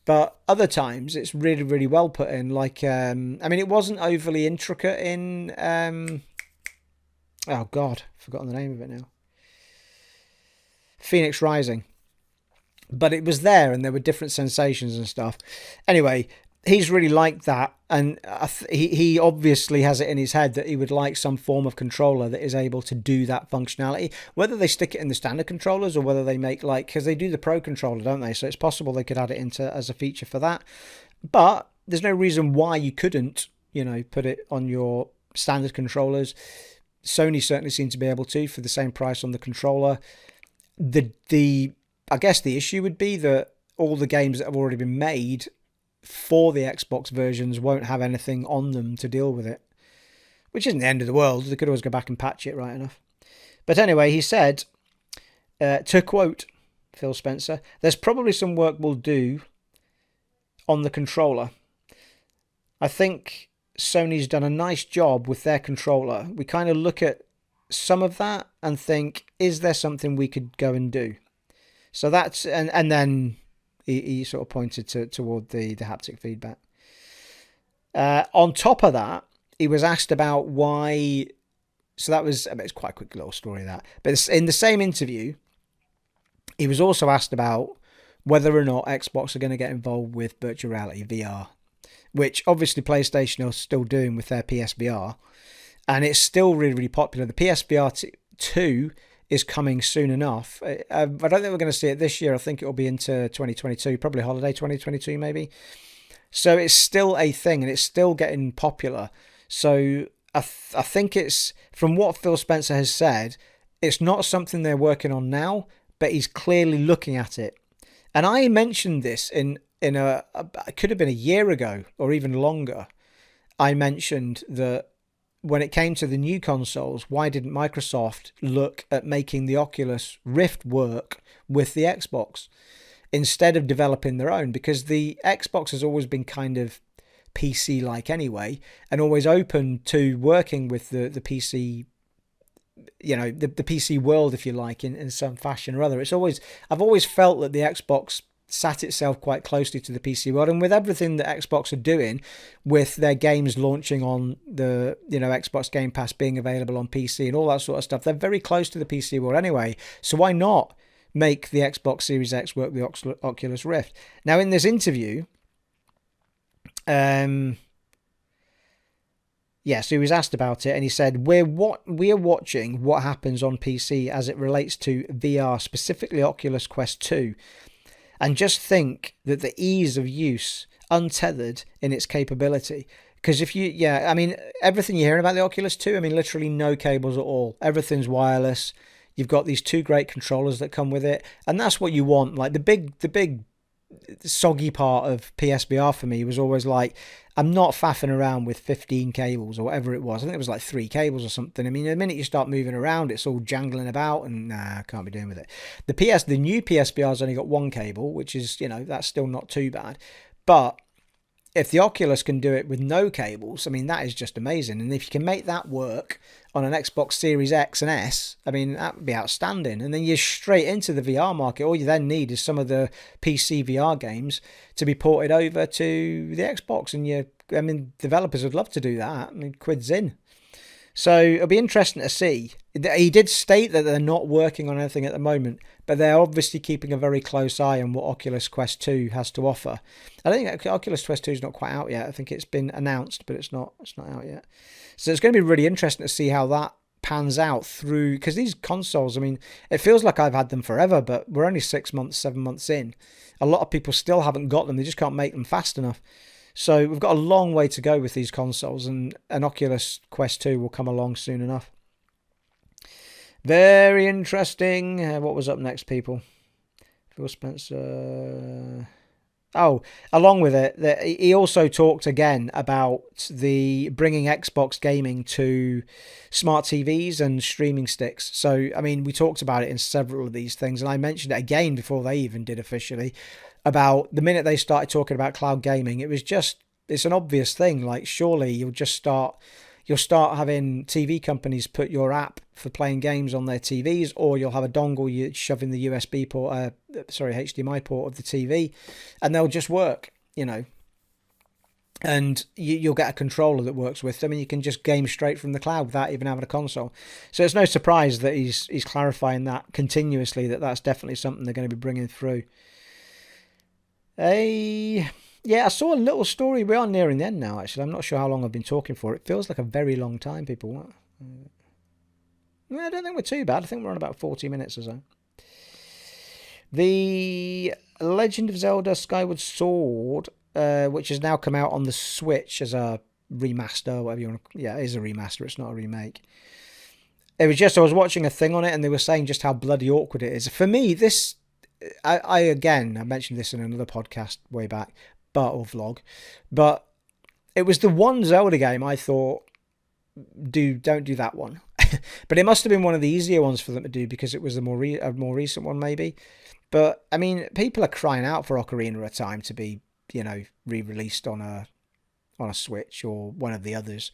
But other times it's really, really well put in. Like, I mean, it wasn't overly intricate in, oh God, I've forgotten the name of it now. Phoenix Rising. But it was there, and there were different sensations and stuff. Anyway, he's really liked that, and he obviously has it in his head that he would like some form of controller that is able to do that functionality. Whether they stick it in the standard controllers or whether they make, like, because they do the Pro controller, don't they? So it's possible they could add it into as a feature for that. But there's no reason why you couldn't, you know, put it on your standard controllers. Sony certainly seems to be able to for the same price on the controller. I guess the issue would be that all the games that have already been made for the Xbox versions won't have anything on them to deal with it, which isn't the end of the world. They could always go back and patch it right enough. But anyway, he said, to quote Phil Spencer, "There's probably some work we'll do on the controller. I think Sony's done a nice job with their controller. We kind of look at some of that and think, is there something we could go and do?" So that's, and then he sort of pointed toward the haptic feedback. On top of that, he was asked about why. So that was, I mean, it's quite a quick little story that. But in the same interview, he was also asked about whether or not Xbox are going to get involved with virtual reality VR, which obviously PlayStation are still doing with their PSVR, and it's still really, really popular. The PSVR 2 is coming soon enough. I don't think we're going to see it this year. I think it will be into 2022, probably holiday 2022 maybe. So it's still a thing, and it's still getting popular. So I think it's, from what Phil Spencer has said, it's not something they're working on now, but he's clearly looking at it. And I mentioned this in it could have been a year ago or even longer. I mentioned that when it came to the new consoles, why didn't Microsoft look at making the Oculus Rift work with the Xbox instead of developing their own? Because the Xbox has always been kind of PC-like anyway, and always open to working with the PC, you know, the PC world, if you like, in some fashion or other. I've always felt that the Xbox sat itself quite closely to the PC world, and with everything that Xbox are doing with their games launching on the, you know, Xbox Game Pass being available on PC and all that sort of stuff, they're very close to the PC world anyway. So why not make the Xbox Series X work with the Oculus Rift? Now, in this interview, so he was asked about it, and he said, we're watching what happens on PC as it relates to VR, specifically Oculus Quest 2. And just think that the ease of use, untethered in its capability. Because I mean, everything you're hearing about the Oculus 2, I mean, literally no cables at all. Everything's wireless. You've got these two great controllers that come with it. And that's what you want. Like, the big soggy part of PSVR for me was always like, I'm not faffing around with 15 cables or whatever it was. I think it was like 3 cables or something. I mean, the minute you start moving around, it's all jangling about, and I can't be doing with it. The new PSVR's only got 1 cable, which is, you know, that's still not too bad. But if the Oculus can do it with no cables, I mean, that is just amazing. And if you can make that work on an Xbox Series X and S, I mean, that would be outstanding. And then you're straight into the VR market. All you then need is some of the PC VR games to be ported over to the Xbox. And developers would love to do that. I mean, quid's in. So it'll be interesting to see. He did state that they're not working on anything at the moment, but they're obviously keeping a very close eye on what Oculus Quest 2 has to offer. I think Oculus Quest 2 is not quite out yet. I think it's been announced, but it's not out yet. So it's going to be really interesting to see how that pans out through, because these consoles, I mean, it feels like I've had them forever, but we're only 6 months, 7 months in. A lot of people still haven't got them. They just can't make them fast enough. So we've got a long way to go with these consoles, and an Oculus Quest 2 will come along soon enough. Very interesting. What was up next, people? Phil Spencer. Along with it, he also talked again about the bringing Xbox gaming to smart TVs and streaming sticks. So, I mean, we talked about it in several of these things, and I mentioned it again before they even did officially, about the minute they started talking about cloud gaming. It's an obvious thing. Like, surely you'll start having TV companies put your app for playing games on their TVs, or you'll have a dongle you shove in the USB port, HDMI port of the TV, and they'll just work, and you'll get a controller that works with them, and you can just game straight from the cloud without even having a console. So it's no surprise that he's clarifying that continuously, that's definitely something they're going to be bringing through. Yeah, I saw a little story. We are nearing the end now, actually. I'm not sure how long I've been talking for. It feels like a very long time, people. I don't think we're too bad. I think we're on about 40 minutes or so. The Legend of Zelda Skyward Sword, which has now come out on the Switch as a remaster, whatever you want to... Yeah, it is a remaster. It's not a remake. It was just... I was watching a thing on it, and they were saying just how bloody awkward it is. For me, this... I mentioned this in another podcast way back, or vlog, but it was the one Zelda game I thought, don't do that one. But it must have been one of the easier ones for them to do, because it was a more recent one, maybe. But I mean, people are crying out for Ocarina of Time to be, re-released on a Switch or one of the others.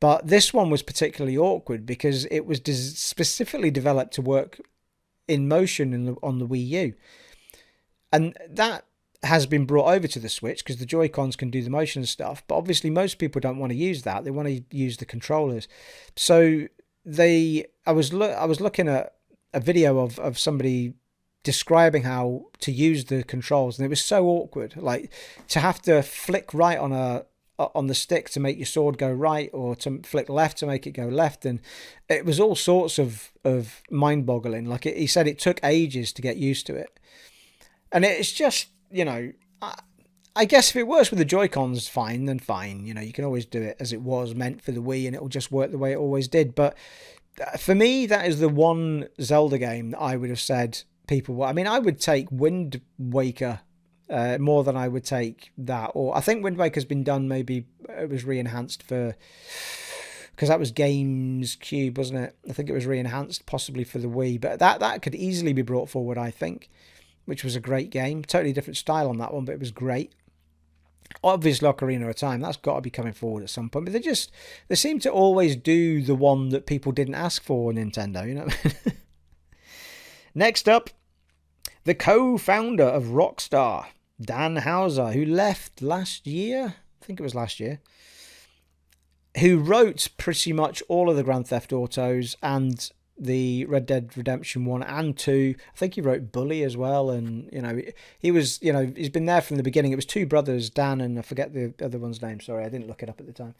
But this one was particularly awkward because it was specifically developed to work in motion on the Wii U, and that has been brought over to the Switch because the Joy-Cons can do the motion stuff, but obviously most people don't want to use that. They want to use the controllers. So I was looking at a video of somebody describing how to use the controls, and it was so awkward, like to have to flick right on the stick to make your sword go right, or to flick left to make it go left, and it was all sorts of mind-boggling. Like he said, it took ages to get used to it, and it's just, I guess if it works with the Joy-Cons, fine, then fine. You can always do it as it was meant for the Wii, and it'll just work the way it always did. But for me, that is the one Zelda game that I would have said people... I mean, I would take Wind Waker more than I would take that. Or I think Wind Waker's been done, maybe it was re-enhanced because that was GameCube, wasn't it? I think it was re-enhanced possibly for the Wii, but that could easily be brought forward, I think, which was a great game. Totally different style on that one, but it was great. Obviously, Ocarina of Time, that's got to be coming forward at some point, but they seem to always do the one that people didn't ask for, Nintendo, Next up, the co-founder of Rockstar, Dan Houser, who left last year, I think it was last year, who wrote pretty much all of the Grand Theft Autos and the Red Dead Redemption 1 and 2. I think he wrote Bully as well, and he was, he's been there from the beginning. It was two brothers, Dan, and I forget the other one's name, sorry, I didn't look it up at the time.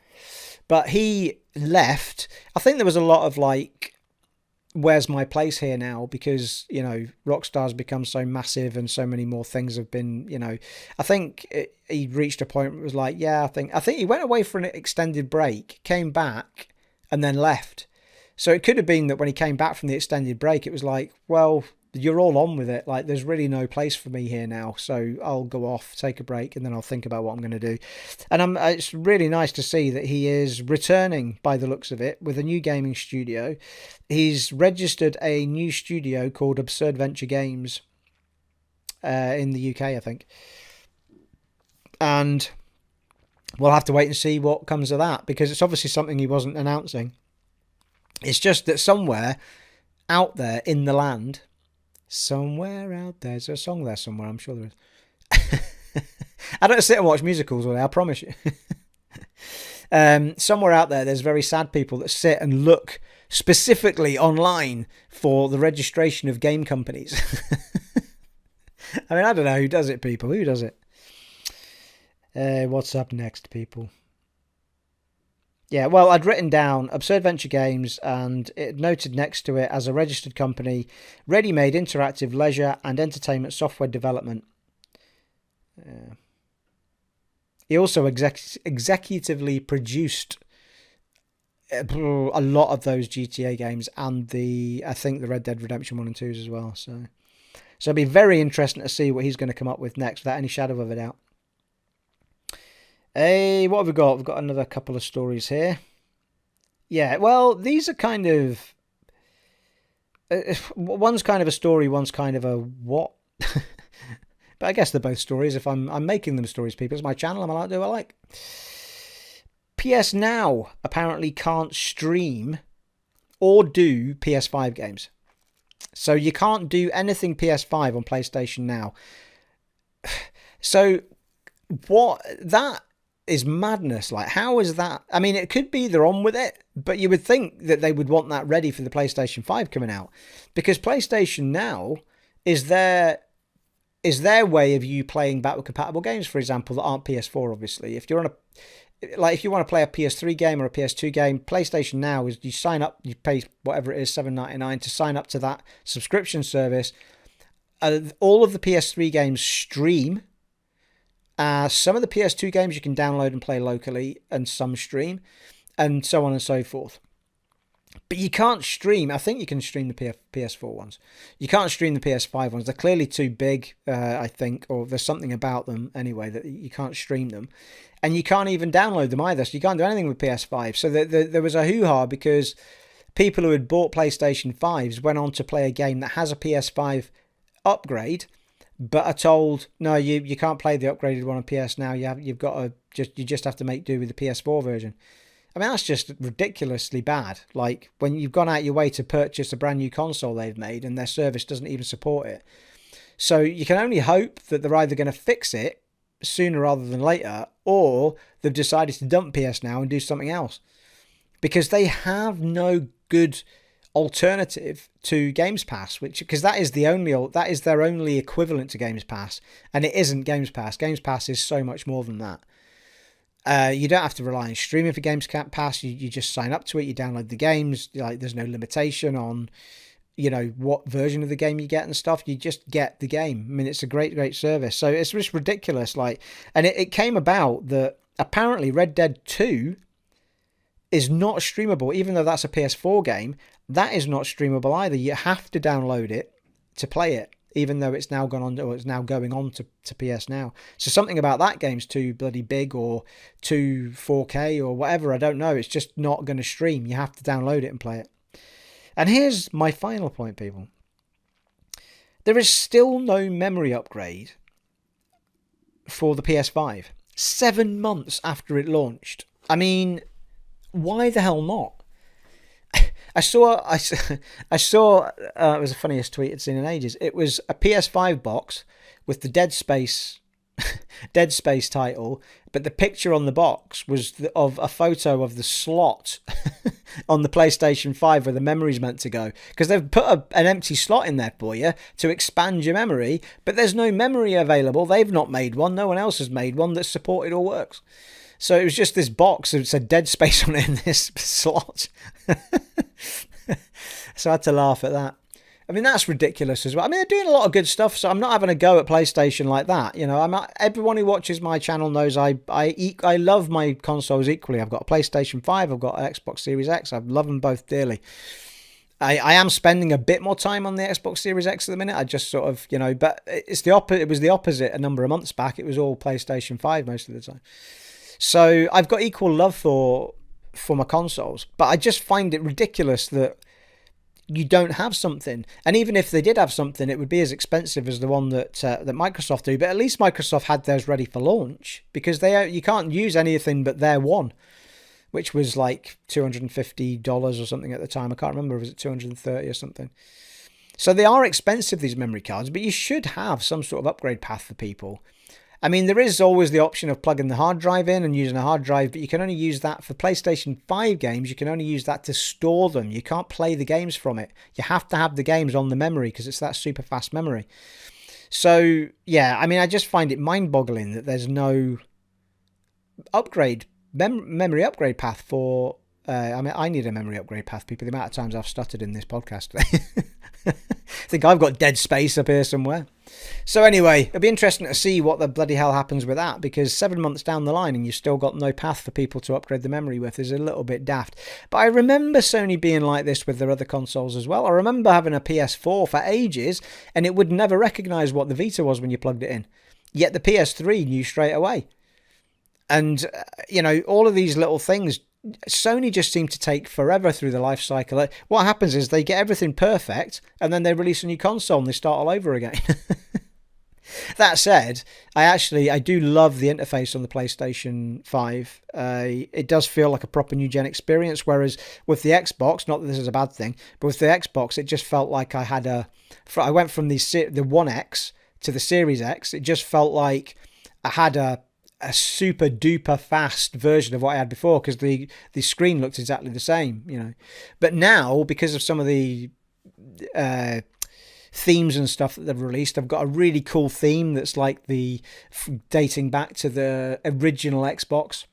But he left. I think there was a lot of like, where's my place here now? Because, Rockstar's become so massive and so many more things have been, I think he reached a point where it was like, yeah, I think he went away for an extended break, came back, and then left. So it could have been that when he came back from the extended break, it was like, well, you're all on with it. Like, there's really no place for me here now. So I'll go off, take a break, and then I'll think about what I'm going to do. And it's really nice to see that he is returning, by the looks of it, with a new gaming studio. He's registered a new studio called Absurd Venture Games in the UK, I think. And we'll have to wait and see what comes of that, because it's obviously something he wasn't announcing. It's just that somewhere out there in the land, somewhere out there's a song there somewhere, I'm sure there is. I don't sit and watch musicals all day, I promise you. Somewhere out there, there's very sad people that sit and look specifically online for the registration of game companies. I mean, I don't know who does it, people. Who does it? What's up next, people? Yeah, well, I'd written down Absurd Venture Games, and it noted next to it as a registered company, ready-made interactive leisure and entertainment software development. He also executively produced a lot of those GTA games and I think the Red Dead Redemption 1 and 2s as well. So it'll be very interesting to see what he's going to come up with next, without any shadow of a doubt. Hey, what have we got? We've got another couple of stories here. Yeah, well, these are kind of... one's kind of a story, one's kind of a what? But I guess they're both stories. If I'm making them stories, people, it's my channel. I'm allowed to do what I like. PS Now apparently can't stream or do PS5 games. So you can't do anything PS5 on PlayStation Now. So what... that is madness. Like, how is that? I mean, it could be they're on with it, but you would think that they would want that ready for the PlayStation 5 coming out, because PlayStation Now is their way of you playing backward compatible games, for example, that aren't PS4. Obviously, if you're on if you want to play a PS3 game or a PS2 game, PlayStation Now is, you sign up, you pay whatever it is, $7.99 to sign up to that subscription service. All of the PS3 games stream. Some of the PS2 games you can download and play locally, and some stream, and so on and so forth. But you can't stream. I think you can stream the PS4 ones. You can't stream the PS5 ones. They're clearly too big, I think, or there's something about them anyway that you can't stream them. And you can't even download them either, so you can't do anything with PS5. So there was a hoo-ha because people who had bought PlayStation 5s went on to play a game that has a PS5 upgrade, but are told, no, you can't play the upgraded one on PS Now. You've got to you just have to make do with the PS4 version. I mean, that's just ridiculously bad. Like, when you've gone out your way to purchase a brand new console they've made and their service doesn't even support it. So you can only hope that they're either going to fix it sooner rather than later, or they've decided to dump PS Now and do something else, because they have no good alternative to Games Pass, because that is their only equivalent to Games Pass, and it isn't Games Pass. Games Pass is so much more than that. You don't have to rely on streaming for Games Pass. You just sign up to it, you download the games. Like, there's no limitation on, what version of the game you get and stuff. You just get the game. I mean, it's a great service. So it's just ridiculous. Like, and it came about that apparently Red Dead 2 is not streamable, even though that's a PS4 game. That is not streamable either. You have to download it to play it, even though it's now gone on, or it's now going on to PS Now. So something about that game's too bloody big, or too 4K or whatever. I don't know. It's just not going to stream. You have to download it and play it. And here's my final point, people. There is still no memory upgrade for the PS5. 7 months after it launched. I mean, why the hell not? I saw it was the funniest tweet I'd seen in ages. It was a PS5 box with the Dead Space title, but the picture on the box was of a photo of the slot on the PlayStation 5 where the memory's meant to go, because they've put an empty slot in there for you to expand your memory, but there's no memory available. They've not made one. No one else has made one that supported or works. So it was just this box that said Dead Space on it in this slot. So I had to laugh at that. I mean, that's ridiculous as well. I mean, they're doing a lot of good stuff, so I'm not having a go at PlayStation like that. Everyone who watches my channel knows I love my consoles equally. I've got a PlayStation 5, I've got an Xbox Series X. I love them both dearly. I am spending a bit more time on the Xbox Series X at the minute. I just sort of, but it's the opposite. It was the opposite a number of months back. It was all PlayStation 5 most of the time. So I've got equal love for my consoles, but I just find it ridiculous that you don't have something. And even if they did have something, it would be as expensive as the one that Microsoft do. But at least Microsoft had theirs ready for launch, because you can't use anything but their one, which was like $250 or something at the time. I can't remember, was it $230 or something? So they are expensive, these memory cards, but you should have some sort of upgrade path for people. I mean, there is always the option of plugging the hard drive in and using a hard drive, but you can only use that for PlayStation 5 games. You can only use that to store them. You can't play the games from it. You have to have the games on the memory because it's that super fast memory. So, yeah, I mean, I just find it mind-boggling that there's no memory upgrade path for... I mean, I need a memory upgrade path, people. The amount of times I've stuttered in this podcast. I think I've got dead space up here somewhere. So anyway, it'll be interesting to see what the bloody hell happens with that, because 7 months down the line and you've still got no path for people to upgrade the memory with is a little bit daft. But I remember Sony being like this with their other consoles as well. I remember having a PS4 for ages and it would never recognise what the Vita was when you plugged it in. Yet the PS3 knew straight away. And, all of these little things, Sony just seem to take forever through the life cycle. What happens is they get everything perfect and then they release a new console and they start all over again. That said, I do love the interface on the PlayStation 5. It does feel like a proper new gen experience, whereas with the Xbox, not that this is a bad thing, but with the Xbox, it just felt like I went from the One X to the Series X. It just felt like I had a super duper fast version of what I had before, because the screen looked exactly the same, But now, because of some of the themes and stuff that they've released, I've got a really cool theme that's like dating back to the original Xbox.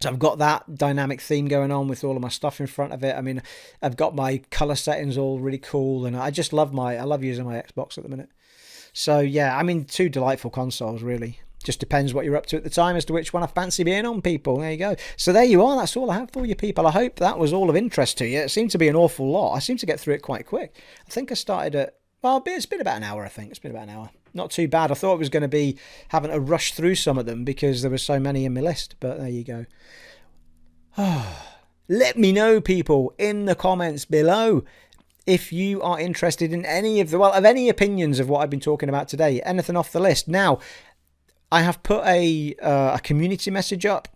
So I've got that dynamic theme going on with all of my stuff in front of it. I mean, I've got my color settings all really cool, and I just love using my Xbox at the minute. So yeah, I mean, two delightful consoles, really. Just depends what you're up to at the time as to which one I fancy being on, people. There you go. So there you are. That's all I have for you, people. I hope that was all of interest to you. It seemed to be an awful lot. I seem to get through it quite quick. I think I started at... Well, it's been about an hour, I think. It's been about an hour. Not too bad. I thought it was going to be having to rush through some of them because there were so many in my list. But there you go. Let me know, people, in the comments below if you are interested in any of any opinions of what I've been talking about today. Anything off the list. Now, I have put a community message up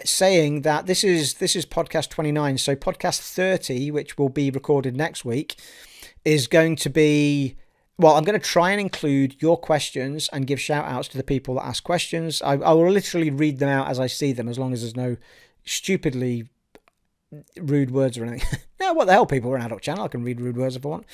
saying that this is podcast 29. So podcast 30, which will be recorded next week, is going to be... Well, I'm going to try and include your questions and give shout outs to the people that ask questions. I will literally read them out as I see them, as long as there's no stupidly rude words or anything. No, what the hell, people? We're an adult channel. I can read rude words if I want.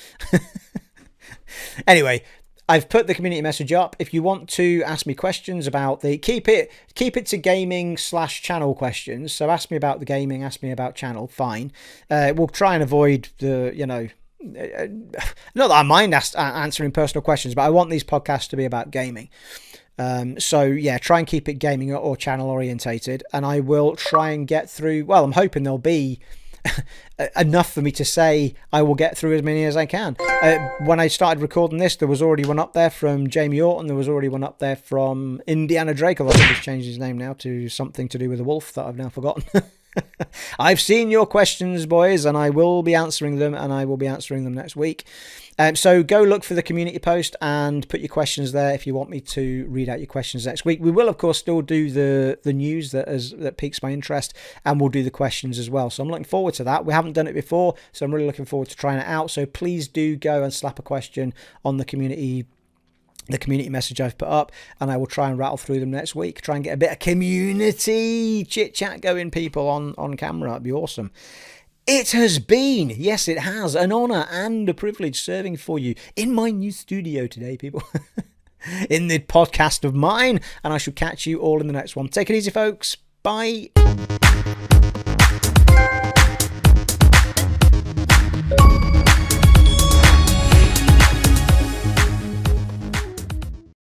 Anyway, I've put the community message up. If you want to ask me questions about keep it to gaming /channel questions. So ask me about the gaming, ask me about channel, fine. We'll try and avoid the, not that I mind answering personal questions, but I want these podcasts to be about gaming. So yeah, try and keep it gaming or channel orientated, and I will try and get through. Well, I'm hoping there'll be enough for me to say I will get through as many as I can. When I started recording this, there was already one up there from Jamie Orton. There was already one up there from Indiana Drake, although he's changed his name now to something to do with a wolf that I've now forgotten. I've seen your questions, boys, and I will be answering them, and I will be answering them next week. So go look for the community post and put your questions there if you want me to read out your questions next week. We will, of course, still do the news that piques my interest, and we'll do the questions as well. So I'm looking forward to that. We haven't done it before, so I'm really looking forward to trying it out. So please do go and slap a question on the community message I've put up, and I will try and rattle through them next week. Try and get a bit of community chit chat going, people, on camera. That'd be awesome. It has been, yes, it has, an honour and a privilege serving for you in my new studio today, people. In the podcast of mine, and I shall catch you all in the next one. Take it easy, folks. Bye.